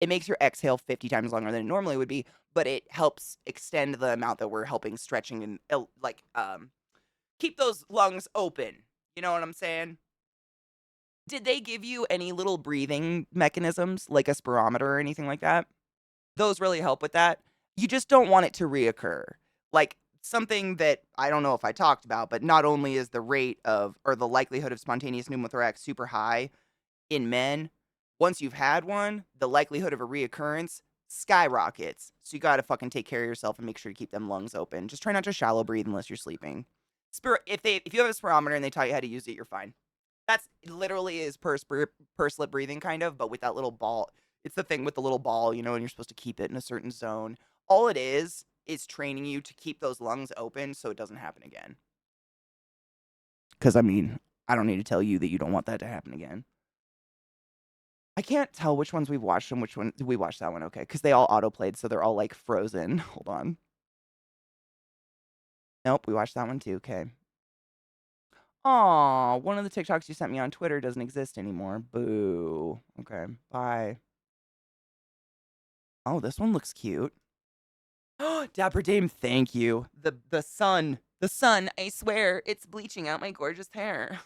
Speaker 1: It makes your exhale 50 times longer than it normally would be, but it helps extend the amount that we're helping stretching and keep those lungs open. You know what I'm saying? Did they give you any little breathing mechanisms like a spirometer or anything like that? Those really help with that. You just don't want it to reoccur. Like something that I don't know if I talked about, but not only is the rate of or the likelihood of spontaneous pneumothorax super high in men, once you've had one, the likelihood of a reoccurrence skyrockets. So you got to fucking take care of yourself and make sure to keep them lungs open. Just try not to shallow breathe unless you're sleeping. If you have a spirometer and they taught you how to use it, you're fine. That's literally is purse lip breathing kind of, but with that little ball. It's the thing with the little ball, you know, and you're supposed to keep it in a certain zone. All it is training you to keep those lungs open so it doesn't happen again. Because, I mean, I don't need to tell you that you don't want that to happen again. I can't tell which ones we've watched and which one we watched that one. Okay, because they all autoplayed, so they're all like frozen. Hold on. Nope, we watched that one too. Okay. Aw, one of the TikToks you sent me on Twitter doesn't exist anymore. Boo. Okay, bye. Oh, this one looks cute. Dapper Dame, thank you. The sun. The sun, I swear, it's bleaching out my gorgeous hair.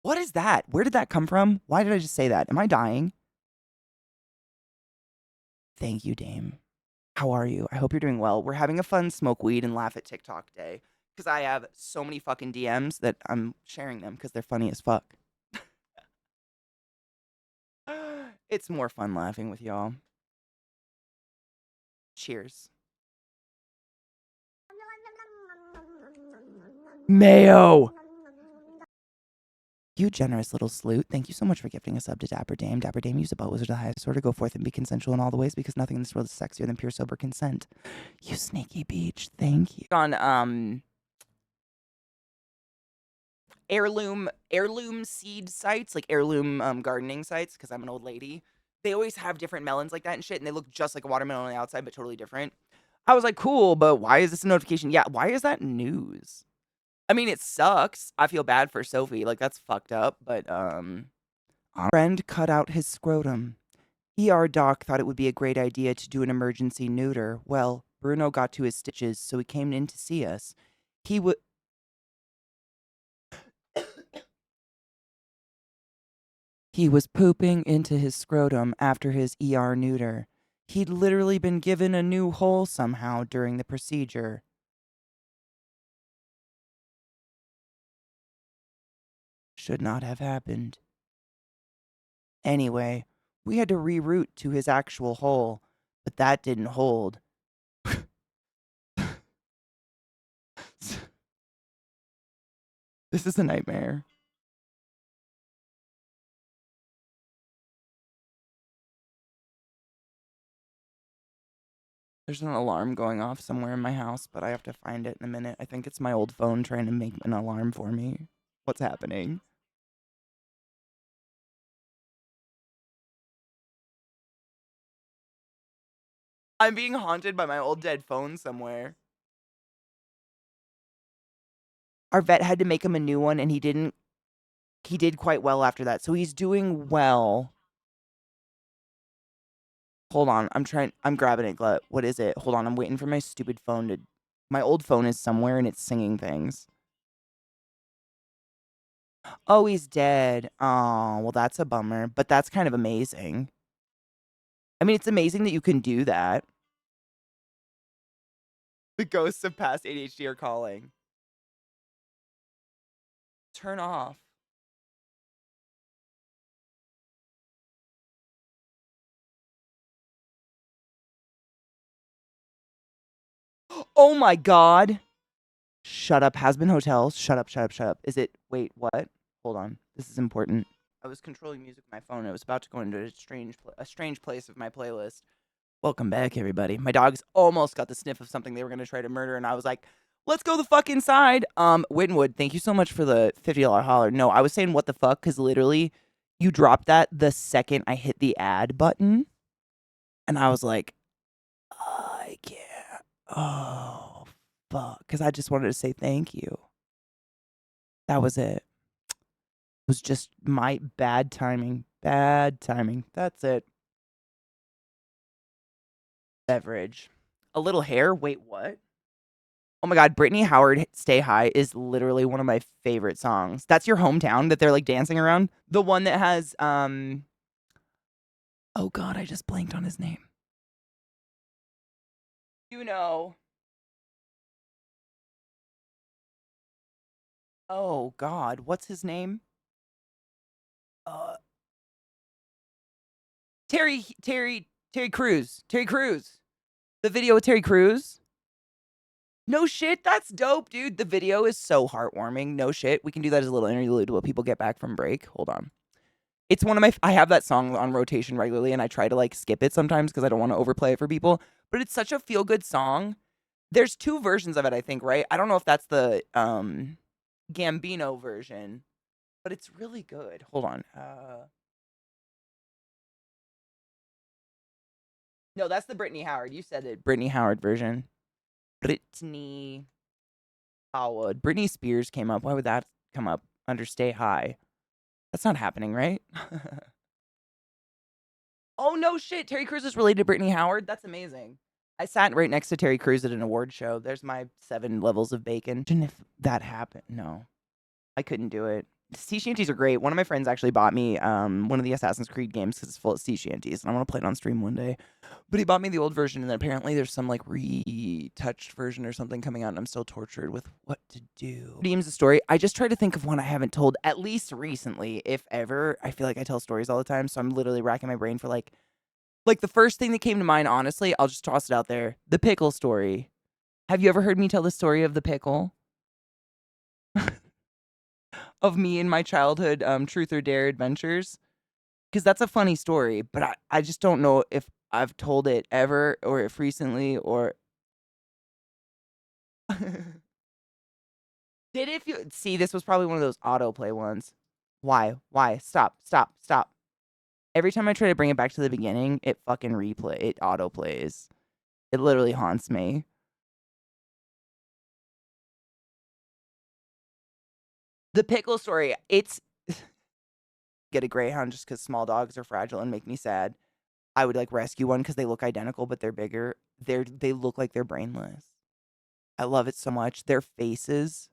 Speaker 1: What is that? Where did that come from? Why did I just say that? Am I dying? Thank you, Dame. How are you? I hope you're doing well. We're having a fun smoke weed and laugh at TikTok day because I have so many fucking DMs that I'm sharing them because they're funny as fuck. It's more fun laughing with y'all. Cheers. Mayo! You generous little sloot. Thank you so much for gifting a sub to Dapper Dame. Dapper Dame, use a belt wizard to the highest order. Go forth and be consensual in all the ways because nothing in this world is sexier than pure sober consent. You sneaky beach. Thank you. On heirloom seed sites, like heirloom gardening sites, because I'm an old lady. They always have different melons like that and shit, and they look just like a watermelon on the outside, but totally different. I was like, cool, but why is this a notification? Yeah, why is that news? I mean, it sucks. I feel bad for Sophie. Like, that's fucked up, but, our friend cut out his scrotum. ER doc thought it would be a great idea to do an emergency neuter. Well, Bruno got to his stitches, so he came in to see us. He would... He was pooping into his scrotum after his ER neuter. He'd literally been given a new hole somehow during the procedure. Should not have happened. Anyway, we had to reroute to his actual hole, but that didn't hold. This is a nightmare. There's an alarm going off somewhere in my house, but I have to find it in a minute. I think it's my old phone trying to make an alarm for me. What's happening? I'm being haunted by my old dead phone somewhere. Our vet had to make him a new one, and he did quite well after that. So he's doing well. Hold on. I'm grabbing it. What is it? Hold on. I'm waiting for my stupid phone to... My old phone is somewhere, and it's singing things. Oh, he's dead. Oh, well, that's a bummer. But that's kind of amazing. I mean, it's amazing that you can do that. The ghosts of past ADHD are calling. Turn off. Oh my god. Shut up. Has been hotels. Shut up, shut up, shut up. Is it... Wait, what? Hold on. This is important. I was controlling music with my phone. It was about to go into a strange place of my playlist. Welcome back, everybody. My dogs almost got the sniff of something they were going to try to murder, and I was like, let's go the fuck inside. Wittenwood, thank you so much for the $50 holler. No, I was saying what the fuck, because literally, you dropped that the second I hit the add button, and I was like, I can't. Oh, fuck. Because I just wanted to say thank you. That was it. It was just my bad timing. Bad timing. That's it. Beverage. A little hair? Wait, what? Oh my god, Brittany Howard Stay High is literally one of my favorite songs. That's your hometown that they're like dancing around? The one that has oh god, I just blanked on his name. You know. Oh god, what's his name? Uh Terry Crews. Terry Crews. The video with Terry Crews. No shit, that's dope, dude. The video is so heartwarming. No shit. We can do that as a little interlude while people get back from break. Hold on. It's one of my... I have that song on rotation regularly, and I try to, like, skip it sometimes because I don't want to overplay it for people. But it's such a feel-good song. There's 2 versions of it, I think, right? I don't know if that's the, Gambino version, but it's really good. Hold on. No, that's the Brittany Howard. You said it. Brittany Howard version. Brittany Howard. Britney Spears came up. Why would that come up under Stay High? That's not happening, right? Oh, no shit. Terry Crews is related to Brittany Howard? That's amazing. I sat right next to Terry Crews at an award show. There's my 7 levels of bacon. Imagine if that happened. No, I couldn't do it. Sea shanties are great. One of my friends actually bought me one of the Assassin's Creed games because it's full of sea shanties, and I want to play it on stream one day. But he bought me the old version, and then apparently there's some like retouched version or something coming out, and I'm still tortured with what to do. Deems a story. I just try to think of one I haven't told, at least recently, if ever. I feel like I tell stories all the time, so I'm literally racking my brain for like the first thing that came to mind, honestly, I'll just toss it out there. The pickle story. Have you ever heard me tell the story of the pickle? Of me and my childhood truth or dare adventures? Because that's a funny story, but I just don't know if I've told it ever or if recently or did if you see this was probably one of those autoplay ones. Why? Stop. Every time I try to bring it back to the beginning, it fucking it autoplays. It literally haunts me. The pickle story, it's get a greyhound just because small dogs are fragile and make me sad. I would like rescue one because they look identical, but they're bigger. They look like they're brainless. I love it so much. Their faces,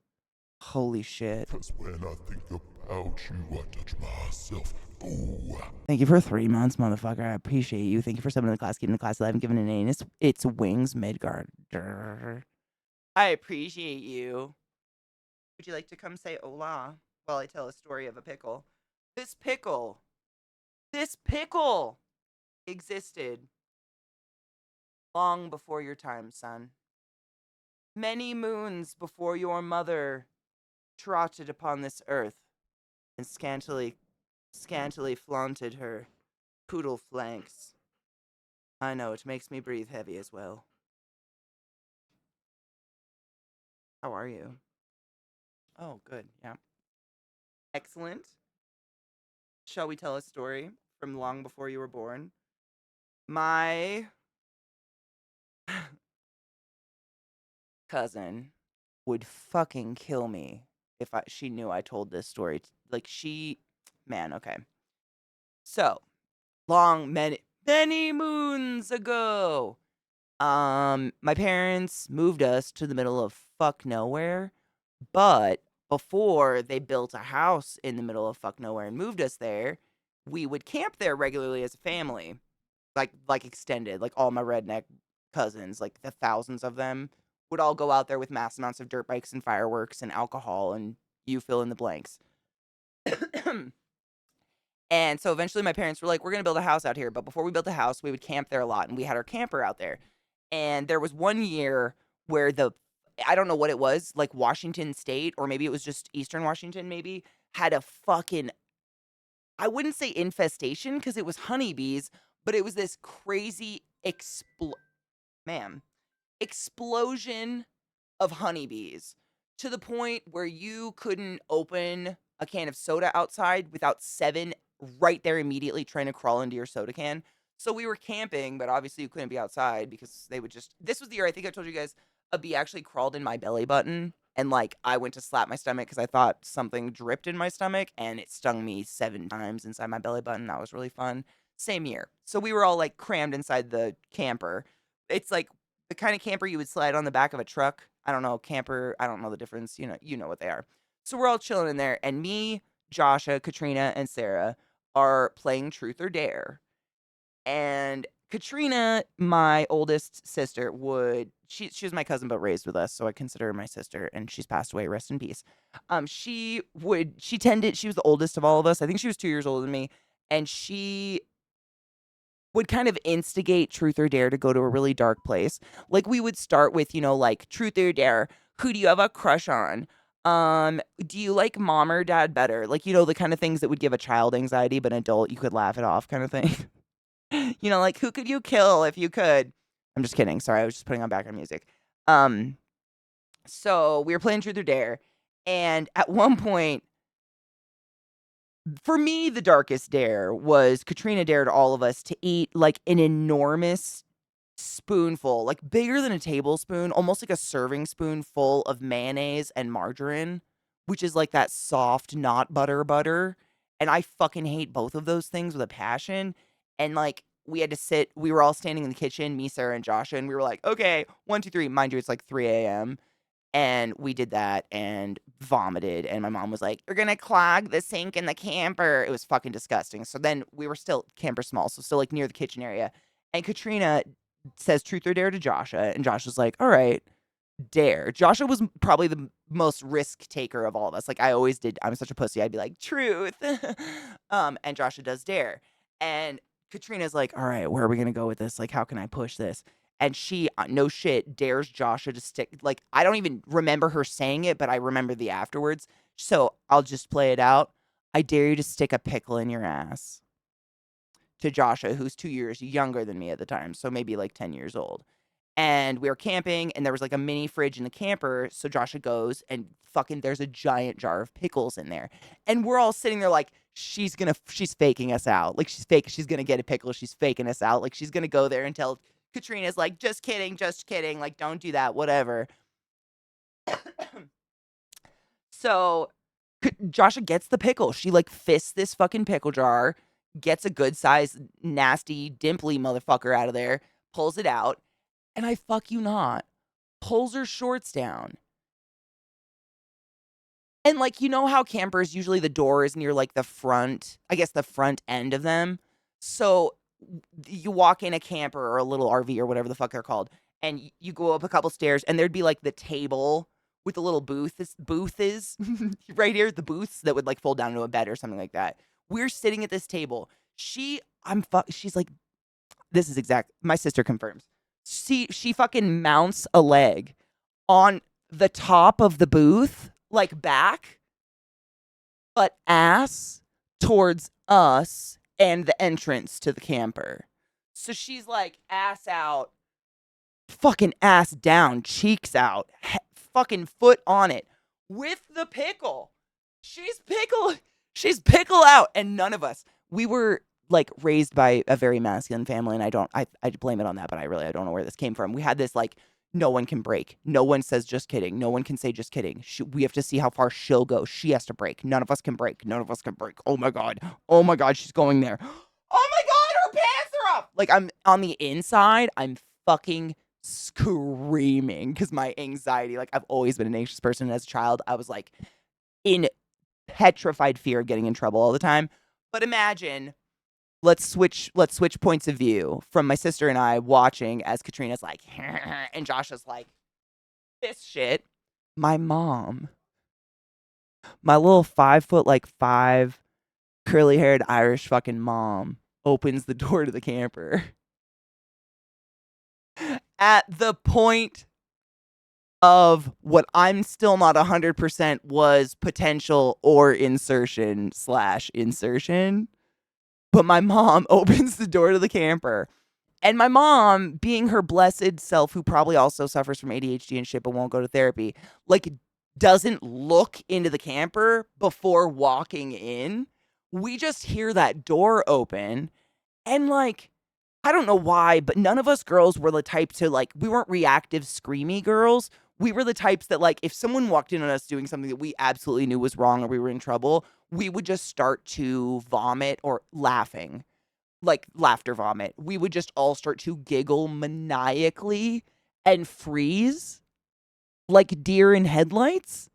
Speaker 1: holy shit.
Speaker 3: 'Cause when I think about you, I touch myself. Ooh.
Speaker 1: Thank you for 3 months, motherfucker. I appreciate you. Thank you for subbing the class, keeping the class alive, and giving it a name. It's Wings Midgard. I appreciate you. Would you like to come say hola while I tell a story of a pickle? This pickle existed long before your time, son. Many moons before your mother trotted upon this earth and scantily flaunted her poodle flanks. I know, it makes me breathe heavy as well. How are you? Oh, good, yeah. Excellent. Shall we tell a story from long before you were born? My cousin would fucking kill me if she knew I told this story. Like man, okay. So, many moons ago, my parents moved us to the middle of fuck nowhere, but before they built a house in the middle of fuck nowhere and moved us there, we would camp there regularly as a family. Like extended, like all my redneck cousins, like the thousands of them, would all go out there with mass amounts of dirt bikes and fireworks and alcohol and you fill in the blanks. And so eventually my parents were like, we're going to build a house out here. But before we built a house, we would camp there a lot. And we had our camper out there. And there was one year where I don't know what it was, like Washington State, or maybe it was just Eastern Washington, maybe, had a fucking, I wouldn't say infestation because it was honeybees, but it was this crazy explosion of honeybees to the point where you couldn't open a can of soda outside without 7 right there immediately trying to crawl into your soda can. So we were camping, but obviously you couldn't be outside because they would just. This was the year I think I told you guys a bee actually crawled in my belly button, and like I went to slap my stomach because I thought something dripped in my stomach, and it stung me 7 times inside my belly button. That was really fun. Same year, so we were all like crammed inside the camper. It's like the kind of camper you would slide on the back of a truck. I don't know, camper. I don't know the difference. You know what they are. So we're all chilling in there, and me, Joshua, Katrina, and Sarah are playing Truth or Dare. And Katrina, my oldest sister, she was my cousin but raised with us, so I consider her my sister, and she's passed away, rest in peace. She was the oldest of all of us. I think she was 2 years older than me, and she would kind of instigate Truth or Dare to go to a really dark place. Like we would start with, like Truth or Dare, who do you have a crush on? Do you like mom or dad better? Like, the kind of things that would give a child anxiety, but an adult you could laugh it off kind of thing. Like who could you kill if you could? I'm just kidding. Sorry, I was just putting on background music. Um, so we were playing Truth or Dare, and at one point, for me, the darkest dare was Katrina dared all of us to eat like an enormous spoonful, like bigger than a tablespoon, almost like a serving spoon full of mayonnaise and margarine, which is like that soft, not butter. And I fucking hate both of those things with a passion. And like, we were all standing in the kitchen, me, Sarah, and Joshua, and we were like, okay, 1, 2, 3. Mind you, it's like 3 a.m. And we did that and vomited. And my mom was like, "You're gonna clog the sink in the camper." It was fucking disgusting. So then we were still camper small, so still like near the kitchen area. And Katrina says truth or dare to Joshua, and Josh was like, "All right, dare." Joshua was probably the most risk taker of all of us. Like I always did. I'm such a pussy. I'd be like, "Truth," and Joshua does dare, and Katrina's like, "All right, where are we gonna go with this? Like, how can I push this?" And she, no shit, dares Joshua to stick. Like I don't even remember her saying it, but I remember the afterwards. So I'll just play it out. I dare you to stick a pickle in your ass. To Joshua, who's 2 years younger than me at the time, so maybe like 10 years old. And we were camping, and there was like a mini fridge in the camper. So Joshua goes, and fucking there's a giant jar of pickles in there. And we're all sitting there like, she's faking us out. Like she's gonna get a pickle. She's faking us out. Like she's gonna go there and tell Katrina's like, just kidding. Like, don't do that, whatever. So Joshua gets the pickle. She like fists this fucking pickle jar, gets a good size, nasty, dimply motherfucker out of there, pulls it out, and I fuck you not, pulls her shorts down. And like, you know how campers, usually the door is near like the front, I guess the front end of them. So you walk in a camper or a little RV or whatever the fuck they're called, and you go up a couple stairs, and there'd be like the table with the little booth is right here, the booths that would like fold down into a bed or something like that. We're sitting at this table. She's like, this is exact. My sister confirms. She fucking mounts a leg on the top of the booth, like back, but ass towards us and the entrance to the camper. So she's like ass out, fucking ass down, cheeks out, fucking foot on it with the pickle. She's pickle out, and none of us. We were like raised by a very masculine family, and I blame it on that, but I don't know where this came from. We had this like, no one can break. No one says just kidding. No one can say just kidding. We have to see how far she'll go. She has to break. None of us can break. None of us can break. Oh my God. Oh my God. She's going there. Oh my God. Her pants are off. Like I'm on the inside. I'm fucking screaming because my anxiety, like I've always been an anxious person. As a child, I was like in petrified fear of getting in trouble all the time. But imagine, let's switch points of view from my sister and I watching as Katrina's like, and Josh's like, this shit. My mom, my little 5 foot, like 5, curly haired Irish fucking mom, opens the door to the camper at the point of what I'm still not 100% was potential or insertion. But my mom opens the door to the camper. And my mom, being her blessed self, who probably also suffers from ADHD and shit, but won't go to therapy, like doesn't look into the camper before walking in. We just hear that door open. And like, I don't know why, but none of us girls were the type to like, we weren't reactive, screamy girls. We were the types that like, if someone walked in on us doing something that we absolutely knew was wrong or we were in trouble, we would just start to vomit or laughing, like laughter vomit. We would just all start to giggle maniacally and freeze like deer in headlights.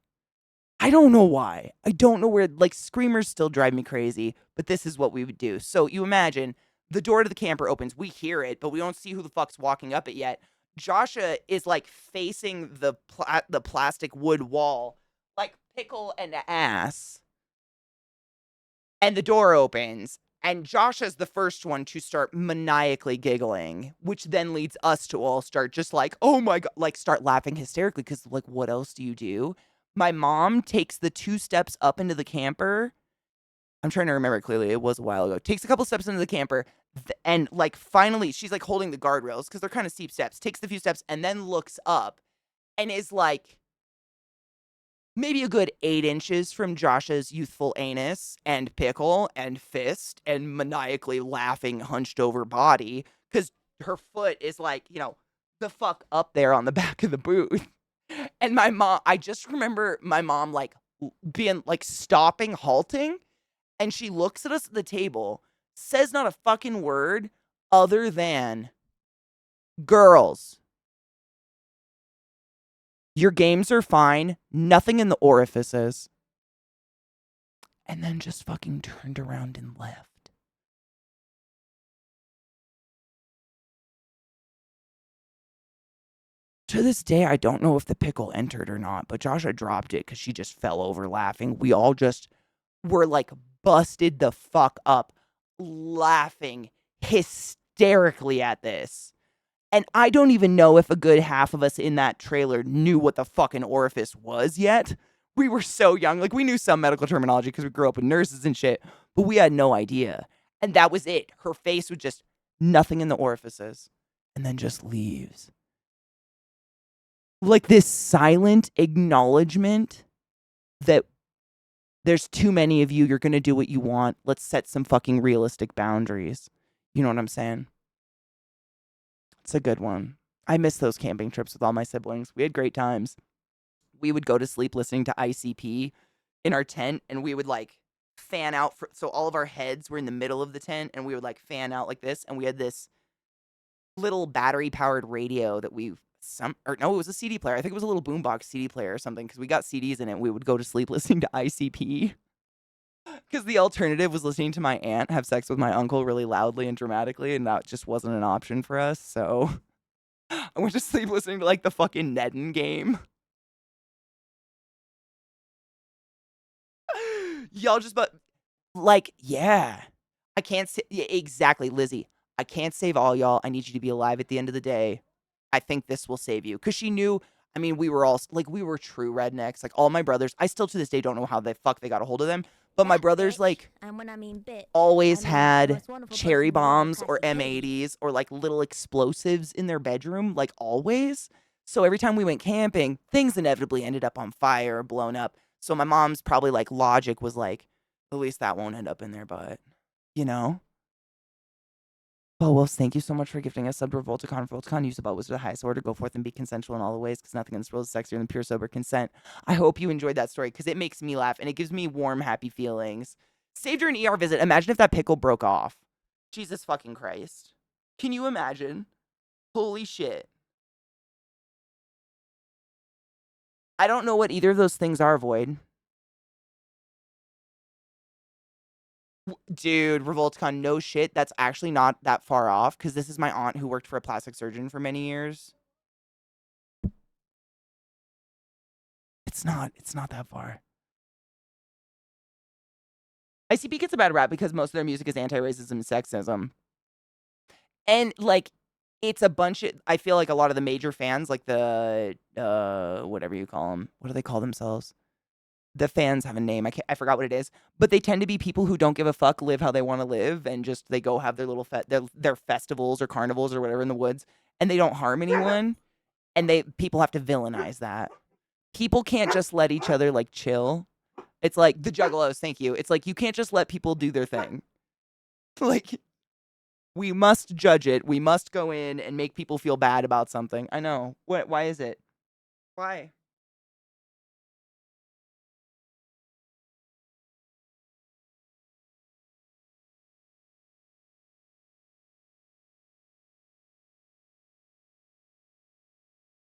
Speaker 1: I don't know why. I don't know where, like, screamers still drive me crazy, but this is what we would do. So you imagine the door to the camper opens. We hear it, but we don't see who the fuck's walking up it yet. Joshua is like facing the plastic wood wall, like pickle and ass. And the door opens, and Joshua's the first one to start maniacally giggling, which then leads us to all start just like, oh my God, like start laughing hysterically because, like, what else do you do? My mom takes the 2 steps up into the camper. I'm trying to remember clearly. It was a while ago. Takes a couple steps into the camper, and like finally, she's like holding the guardrails because they're kind of steep steps. Takes the few steps and then looks up and is like maybe a good 8 inches from Josh's youthful anus and pickle and fist and maniacally laughing hunched over body because her foot is like, the fuck up there on the back of the booth. And my mom, I just remember my mom like being like stopping, halting, and she looks at us at the table, says not a fucking word other than, girls, your games are fine, nothing in the orifices. And then just fucking turned around and left. To this day, I don't know if the pickle entered or not, but Joshua dropped it because she just fell over laughing. We all just were like busted the fuck up, laughing hysterically at this. And I don't even know if a good half of us in that trailer knew what the fucking orifice was yet. We were so young. Like, we knew some medical terminology because we grew up with nurses and shit, but we had no idea. And that was it. Her face was just nothing in the orifices and then just leaves. Like this silent acknowledgement that there's too many of you. You're going to do what you want. Let's set some fucking realistic boundaries. You know what I'm saying? It's a good one. I miss those camping trips with all my siblings. We had great times. We would go to sleep listening to ICP in our tent, and we would like fan out. So all of our heads were in the middle of the tent, and we would like fan out like this. And we had this little battery powered radio that it was a CD player. I think it was a little boombox CD player or something because we got CDs in it. We would go to sleep listening to ICP because the alternative was listening to my aunt have sex with my uncle really loudly and dramatically, and that just wasn't an option for us. So I went to sleep listening to like the fucking Nedden game. Y'all just, but like, yeah, I can't say, yeah, exactly, Lizzie. I can't save all y'all. I need you to be alive at the end of the day. I think this will save you. Because she knew, I mean, we were all, like, we were true rednecks. Like, all my brothers, I still to this day don't know how the fuck they got a hold of them. But my
Speaker 2: That
Speaker 1: brothers,
Speaker 2: bitch.
Speaker 1: like,
Speaker 2: And when I mean bitch,
Speaker 1: always
Speaker 2: I mean the
Speaker 1: had
Speaker 2: most wonderful
Speaker 1: cherry
Speaker 2: person in the world,
Speaker 1: bombs or
Speaker 2: ClassyKatie.
Speaker 1: M80s or, like, little explosives in their bedroom, like, always. So every time we went camping, things inevitably ended up on fire or blown up. So my mom's probably, like, logic was like, at least that won't end up in their butt, you know? Oh, well, thank you so much for gifting us sub to Revolticon. Revolticon, use the belt wizard of the highest order. Go forth and be consensual in all the ways, because nothing in this world is sexier than pure sober consent. I hope you enjoyed that story, because it makes me laugh, and it gives me warm, happy feelings. Saved her an ER visit. Imagine if that pickle broke off. Jesus fucking Christ. Can you imagine? Holy shit. I don't know what either of those things are, Void. Dude, Revoltcon, no shit. That's actually not that far off because this is my aunt who worked for a plastic surgeon for many years. It's not that far. ICP gets a bad rap because most of their music is anti-racism and sexism. And like it's a bunch of, I feel like a lot of the major fans, like the whatever you call them. What do they call themselves? The fans have a name. I forgot what it is, but they tend to be people who don't give a fuck, live how they want to live, and just they go have their little their festivals or carnivals or whatever in the woods, and they don't harm anyone, and people have to villainize that. People can't just let each other like chill. It's like the Juggalos. Thank you. It's like you can't just let people do their thing. Like we must judge it. We must go in and make people feel bad about something. I know. What? Why is it? Why?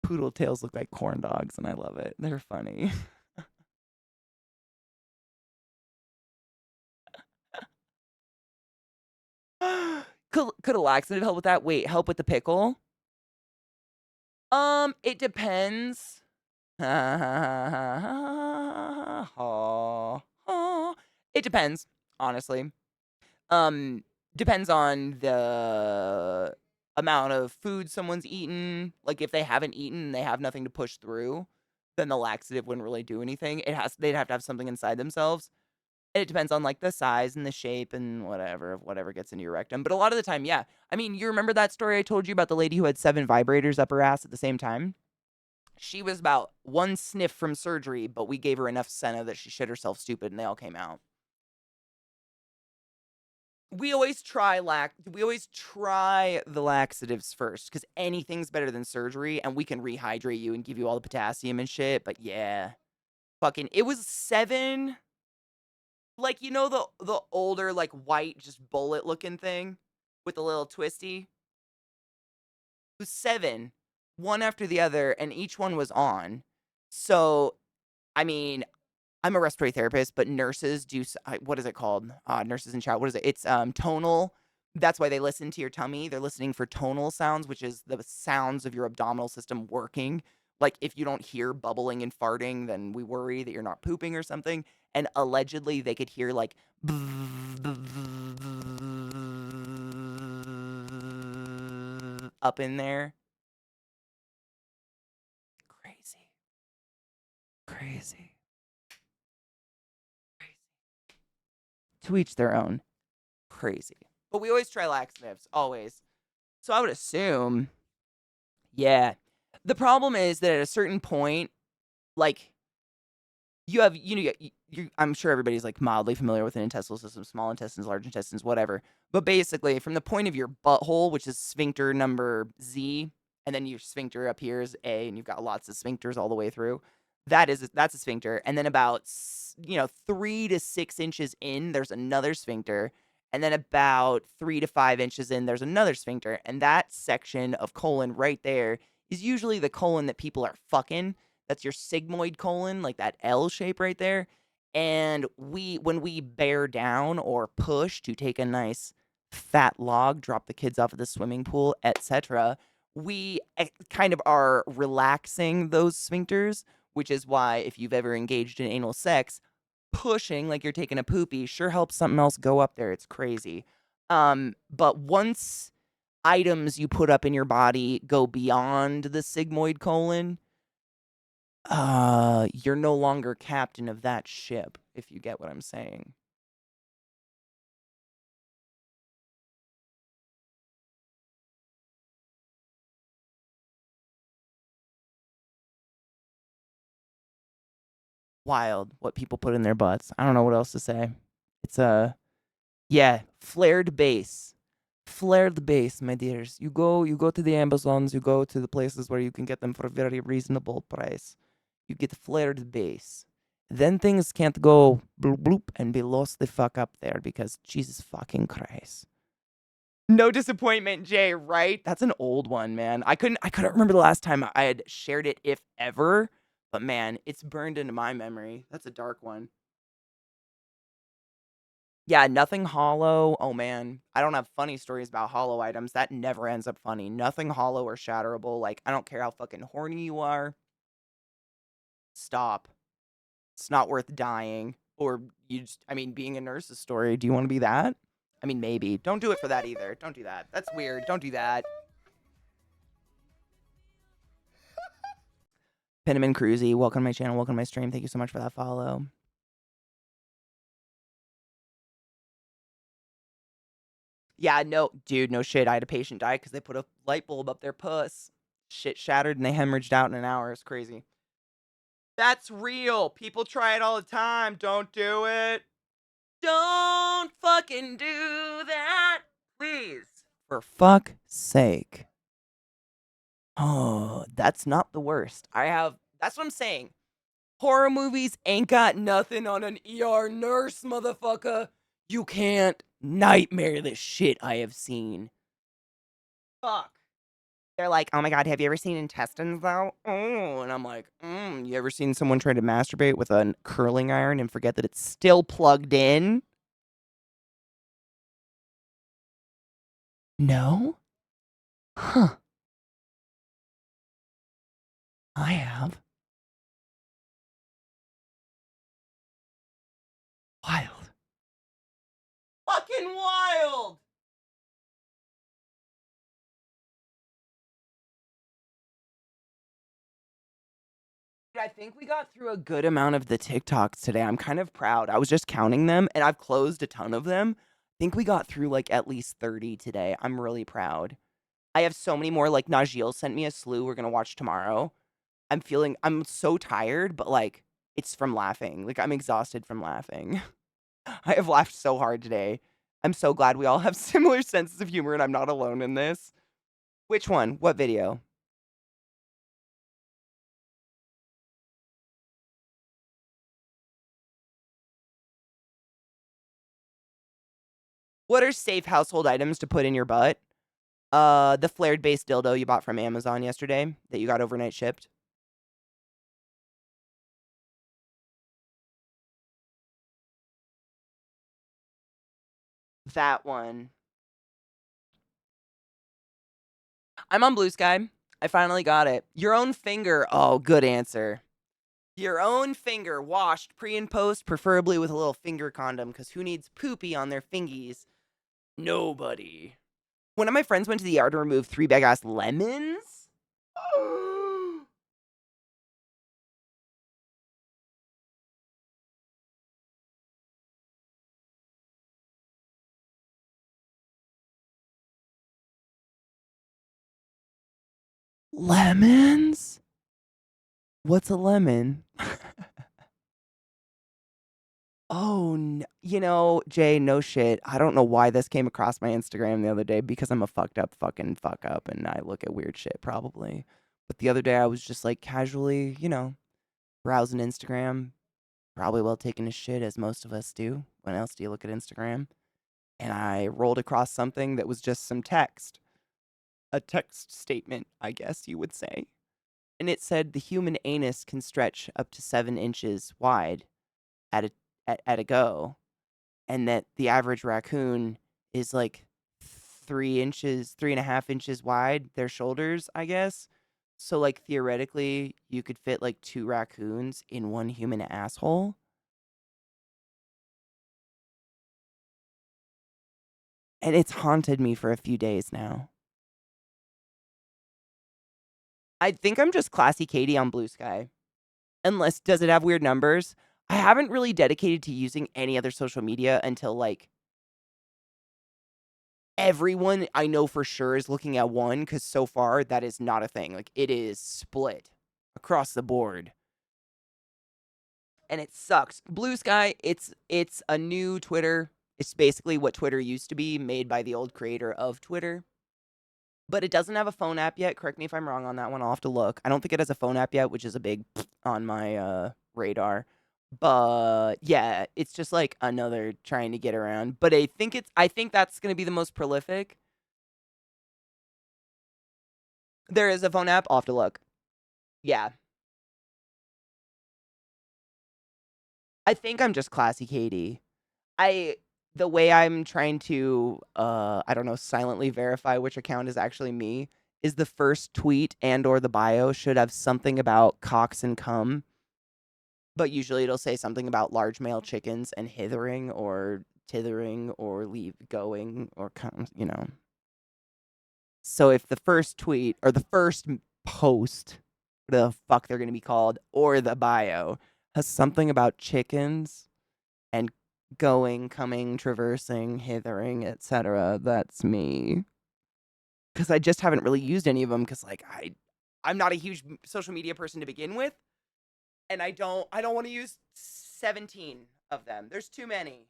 Speaker 1: Poodle tails look like corn dogs, and I love it. They're funny. Could a laxative help with that? Wait, help with the pickle? It depends. It depends, honestly. Um, Depends on the amount of food someone's eaten. Like if they haven't eaten and they have nothing to push through, then the laxative wouldn't really do anything. They'd have to have something inside themselves. It depends on like the size and the shape and whatever gets into your rectum. But a lot of the time, yeah. I mean, you remember that story I told you about the lady who had 7 vibrators up her ass at the same time? She was about one sniff from surgery, but we gave her enough Senna that she shit herself stupid and they all came out. We always try the laxatives first because anything's better than surgery and we can rehydrate you and give you all the potassium and shit. But yeah, fucking, it was 7. Like, you know, the older, like, white, just bullet looking thing with the little twisty? It was 7, one after the other, and each one was on. So, I mean, I'm a respiratory therapist, but nurses do, what is it called? Nurses in chat, what is it? It's tonal. That's why they listen to your tummy. They're listening for tonal sounds, which is the sounds of your abdominal system working. Like, if you don't hear bubbling and farting, then we worry that you're not pooping or something. And allegedly, they could hear, like, up in there. Crazy. Crazy. To each their own. Crazy. But we always try laxatives, always. So I would assume, yeah. The problem is that at a certain point, like, you have, I'm sure everybody's like mildly familiar with an intestinal system, small intestines, large intestines, whatever. But basically, from the point of your butthole, which is sphincter number Z, and then your sphincter up here is A, and you've got lots of sphincters all the way through. That's a sphincter. And then about 3 to 6 inches in, there's another sphincter. And then about 3 to 5 inches in, there's another sphincter. And that section of colon right there is usually the colon that people are fucking. That's your sigmoid colon, like that L shape right there. And when we bear down or push to take a nice fat log, drop the kids off at the swimming pool, etc., we kind of are relaxing those sphincters, which is why if you've ever engaged in anal sex, pushing like you're taking a poopy sure helps something else go up there. It's crazy. But once items you put up in your body go beyond the sigmoid colon, you're no longer captain of that ship, if you get what I'm saying. Wild what people put in their butts. I don't know what else to say. It's yeah, flared base. Flared base, my dears. You go to the Amazons, you go to the places where you can get them for a very reasonable price. You get flared base. Then things can't go bloop bloop and be lost the fuck up there because Jesus fucking Christ. No disappointment, Jay, right? That's an old one, man. I couldn't remember the last time I had shared it, if ever. But man, it's burned into my memory. That's a dark one. Yeah, nothing hollow. Oh man, I don't have funny stories about hollow items. That never ends up funny. Nothing hollow or shatterable. Like, I don't care how fucking horny you are. Stop. It's not worth dying. Or being a nurse's story. Do you want to be that? I mean, maybe. Don't do it for that either. Don't do that. That's weird. Don't do that. Penniman Cruzy, welcome to my channel. Welcome to my stream. Thank you so much for that follow. Yeah, no, dude, no shit. I had a patient die because they put a light bulb up their puss. Shit shattered and they hemorrhaged out in an hour. It's crazy. That's real. People try it all the time. Don't do it. Don't fucking do that. Please. For fuck's sake. Oh, that's not the worst. That's what I'm saying. Horror movies ain't got nothing on an ER nurse, motherfucker. You can't nightmare the shit I have seen. Fuck. They're like, oh my god, have you ever seen intestines though? Oh, and I'm like, you ever seen someone try to masturbate with a curling iron and forget that it's still plugged in? No? Huh. I have. Wild. Fucking wild! I think we got through a good amount of the TikToks today. I'm kind of proud. I was just counting them, and I've closed a ton of them. I think we got through like at least 30 today. I'm really proud. I have so many more. Like Najeel sent me a slew we're gonna watch tomorrow. I'm so tired, but like it's from laughing. Like I'm exhausted from laughing. I have laughed so hard today. I'm so glad we all have similar senses of humor and I'm not alone in this. Which one? What video? What are safe household items to put in your butt? The flared base dildo you bought from Amazon yesterday that you got overnight shipped. That one. I'm on Blue Sky. I finally got it. Your own finger. Oh, good answer. Your own finger washed pre and post, preferably with a little finger condom, because who needs poopy on their fingies? Nobody. One of my friends went to the yard to remove 3 big ass lemons. Lemons? What's a lemon? Oh, Jay, no shit. I don't know why this came across my Instagram the other day because I'm a fucked up fucking fuck up and I look at weird shit probably. But the other day I was just like casually, browsing Instagram, probably while taking a shit as most of us do. When else do you look at Instagram? And I rolled across something that was just some text. A text statement, I guess you would say. And it said the human anus can stretch up to 7 inches wide at a at a go, and that the average raccoon is like 3 inches, 3.5 inches wide, their shoulders, I guess. So, like, theoretically, you could fit like 2 raccoons in one human asshole. And it's haunted me for a few days now. I think I'm just ClassyKatie on Blue Sky. Unless, does it have weird numbers? I haven't really dedicated to using any other social media until like everyone I know for sure is looking at one because so far that is not a thing. Like it is split across the board. And it sucks. Blue Sky, it's a new Twitter. It's basically what Twitter used to be, made by the old creator of Twitter. But it doesn't have a phone app yet. Correct me if I'm wrong on that one. I'll have to look. I don't think it has a phone app yet, which is a big on my radar. But yeah, it's just like another trying to get around. But I think that's gonna be the most prolific. There is a phone app. I'll have to look. Yeah. I think I'm just ClassyKatie. I the way I'm trying to I don't know, silently verify which account is actually me is the first tweet and or the bio should have something about cocks and cum, but usually it'll say something about large male chickens and hithering or tithering or leave going or cum. So if the first tweet or the first post, whatever the fuck they're going to be called, or the bio has something about chickens and going, coming, traversing, hithering, etc., that's me. Because I just haven't really used any of them because like I'm not a huge social media person to begin with, and I don't want to use 17 of them. There's too many.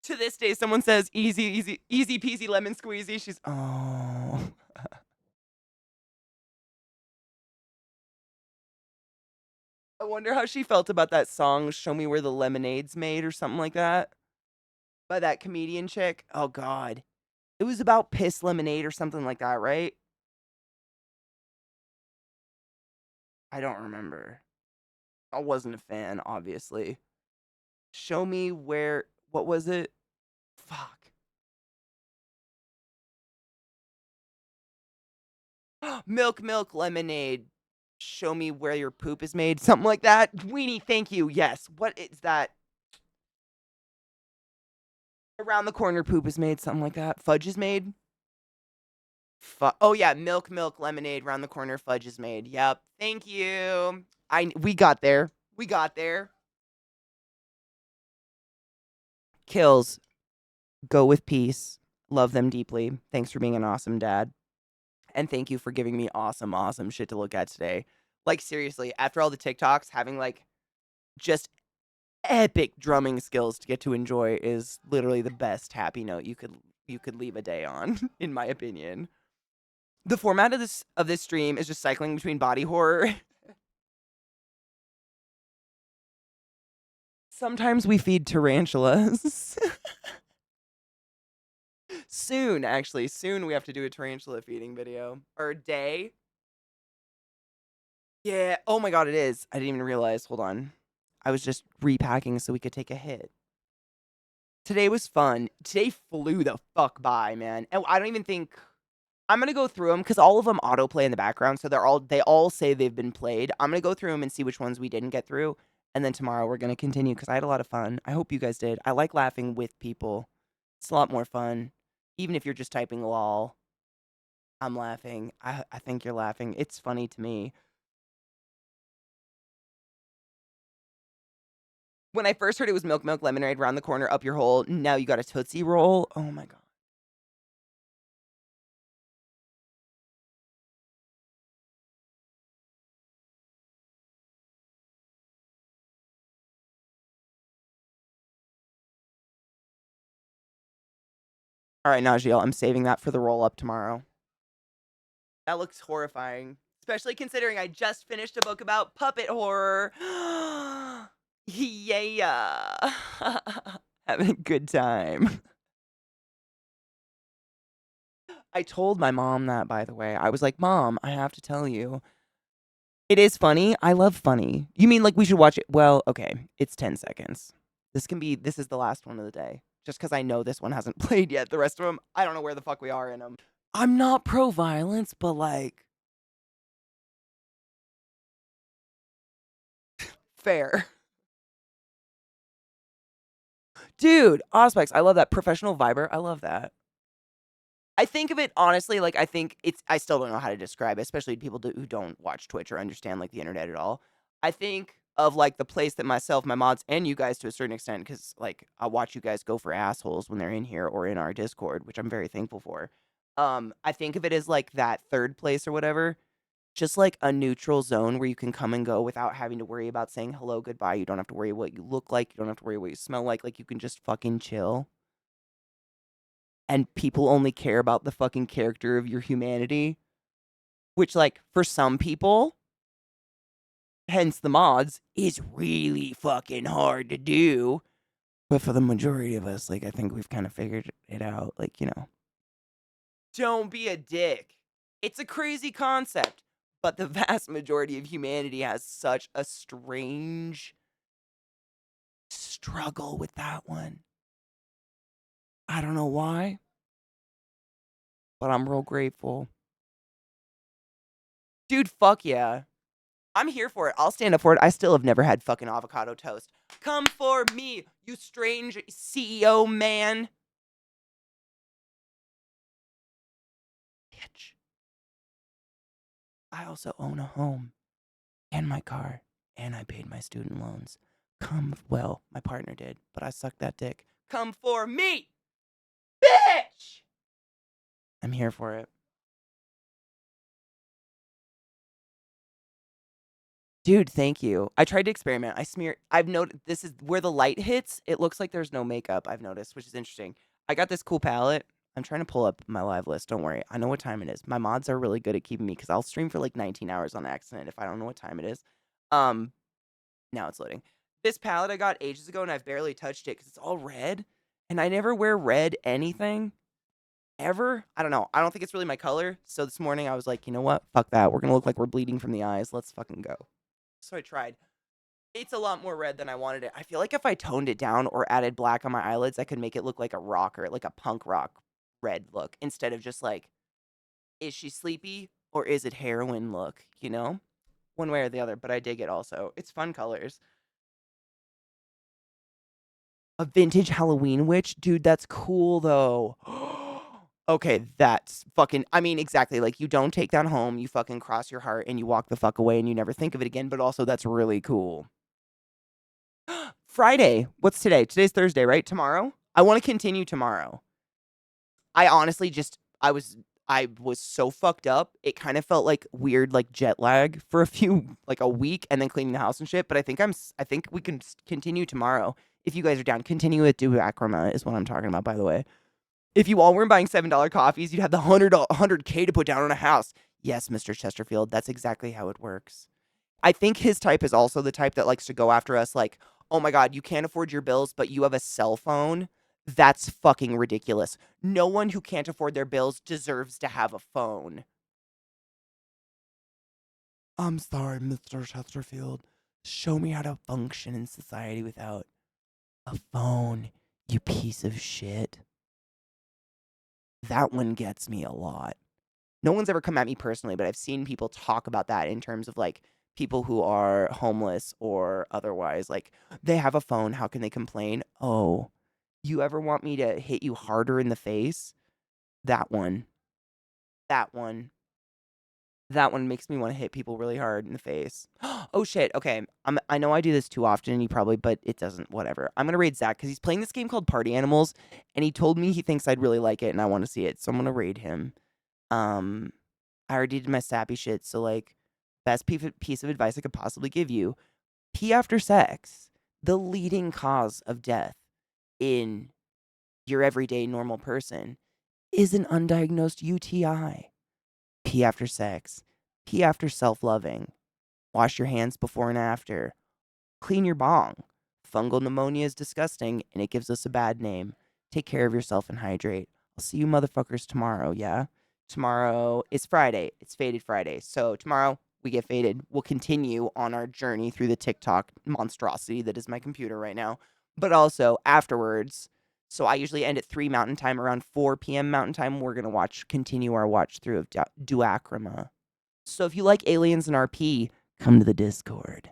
Speaker 1: To this day, someone says easy, easy, easy peasy lemon squeezy. She's oh. I wonder how she felt about that song, Show Me Where the Lemonade's Made or something like that. By that comedian chick. Oh god. It was about piss lemonade or something like that, right? I don't remember. I wasn't a fan, obviously. Show me where what was it? Fuck. Milk, milk, lemonade. Show me where your poop is made. Something like that. Weenie, thank you. Yes. What is that? Around the corner, poop is made. Something like that. Fudge is made. Oh yeah, milk, milk, lemonade. Round the corner, fudge is made. Yep. Thank you. We got there. We got there. Kills. Go with peace. Love them deeply. Thanks for being an awesome dad. And thank you for giving me awesome, awesome shit to look at today. Like, seriously, after all the TikToks, having like just epic drumming skills to get to enjoy is literally the best happy note you could leave a day on, in my opinion. The format of this stream is just cycling between body horror. Sometimes we feed tarantulas. Soon, actually, soon we have to do a tarantula feeding video or day. Yeah. Oh my god, it is. I didn't even realize. Hold on. I was just repacking so we could take a hit. Today was fun. Today flew the fuck by, man. And I don't even think I'm gonna go through them because all of them autoplay in the background, so they all say they've been played. I'm gonna go through them and see which ones we didn't get through, and then tomorrow we're gonna continue because I had a lot of fun. I hope you guys did. I like laughing with people. It's a lot more fun, even if you're just typing lol. I'm laughing. I think you're laughing. It's funny to me. When I first heard it was Milk Milk Lemonade round the corner up your hole, now you got a Tootsie Roll. Oh my god. All right, Najiel, I'm saving that for the roll up tomorrow. That looks horrifying, especially considering I just finished a book about puppet horror. Yeah. Having a good time. I told my mom that, by the way. I was like, Mom, I have to tell you. It is funny. I love funny. You mean like we should watch it? Well, okay. It's 10 seconds. This is the last one of the day. Just because I know this one hasn't played yet. The rest of them, I don't know where the fuck we are in them. I'm not pro violence, but like, fair. Dude, Auspex, I love that. Professional Viber, I love that. I think of it honestly, like I think I still don't know how to describe it, especially people who don't watch Twitch or understand like the internet at all. I think of like the place that myself, my mods, and you guys to a certain extent, because like I watch you guys go for assholes when they're in here or in our Discord, which I'm very thankful for. I think of it as like that third place or whatever, just like a neutral zone where you can come and go without having to worry about saying hello, goodbye. You don't have to worry what you look like. You don't have to worry what you smell like. Like you can just fucking chill. And people only care about the fucking character of your humanity, which, like, for some people, hence the mods, is really fucking hard to do. But for the majority of us, like, I think we've kind of figured it out. Like, you know, don't be a dick. It's a crazy concept, but the vast majority of humanity has such a strange struggle with that one. I don't know why, but I'm real grateful. Dude, fuck yeah. I'm here for it. I'll stand up for it. I still have never had fucking avocado toast. Come for me, you strange CEO man. Bitch. I also own a home and my car, and I paid my student loans. Well, my partner did, but I sucked that dick. Come for me, bitch. I'm here for it. Dude, thank you. I tried to experiment. I've noticed this is where the light hits. It looks like there's no makeup, I've noticed, which is interesting. I got this cool palette. I'm trying to pull up my live list. Don't worry. I know what time it is. My mods are really good at keeping me because I'll stream for like 19 hours on accident if I don't know what time it is. Um, Now it's loading. This palette I got ages ago and I've barely touched it because it's all red. And I never wear red anything. Ever. I don't know. I don't think it's really my color. So this morning I was like, you know what? Fuck that. We're going to look like we're bleeding from the eyes. Let's fucking go. So I tried. It's a lot more red than I wanted it. I feel like if I toned it down or added black on my eyelids, I could make it look like a rocker, like a punk rock red look, instead of just like, is she sleepy or is it heroin look, you know? One way or the other, but I dig it also. It's fun colors. A vintage Halloween witch? Dude, that's cool though. Okay, that's fucking, I mean, exactly. Like, you don't take that home, you fucking cross your heart and you walk the fuck away and you never think of it again, but also that's really cool. Friday. What's today? Today's Thursday, right? Tomorrow? I want to continue tomorrow. I honestly just I was so fucked up. It kind of felt like weird like jet lag for a few like a week and then cleaning the house and shit, but I think we can continue tomorrow if you guys are down. Continue with Duacrama is what I'm talking about, by the way. If you all weren't buying $7 coffees, you'd have the 100K to put down on a house. Yes, Mr. Chesterfield, that's exactly how it works. I think his type is also the type that likes to go after us like, "Oh my god, you can't afford your bills, but you have a cell phone." That's fucking ridiculous. No one who can't afford their bills deserves to have a phone. I'm sorry, Mr. Chesterfield. Show me how to function in society without a phone, you piece of shit. That one gets me a lot. No one's ever come at me personally, but I've seen people talk about that in terms of like people who are homeless or otherwise. Like, they have a phone. How can they complain? Oh, you ever want me to hit you harder in the face? That one. That one. That one makes me want to hit people really hard in the face. Oh shit. Okay. I know I do this too often, and you probably, but it doesn't. Whatever. I'm gonna raid Zach because he's playing this game called Party Animals, and he told me he thinks I'd really like it, and I want to see it. So I'm gonna raid him. I already did my sappy shit. So like, best piece of advice I could possibly give you: pee after sex. The leading cause of death in your everyday normal person is an undiagnosed UTI. Pee after sex. Pee after self-loving. Wash your hands before and after. Clean your bong. Fungal pneumonia is disgusting, and it gives us a bad name. Take care of yourself and hydrate. I'll see you motherfuckers tomorrow, yeah? Tomorrow is Friday. It's Faded Friday. So tomorrow, we get faded. We'll continue on our journey through the TikTok monstrosity that is my computer right now. But also, afterwards, so I usually end at 3 Mountain Time. Around 4 p.m. Mountain Time, we're going to continue our watch through of Duacrama. So if you like aliens and RP, come to the Discord.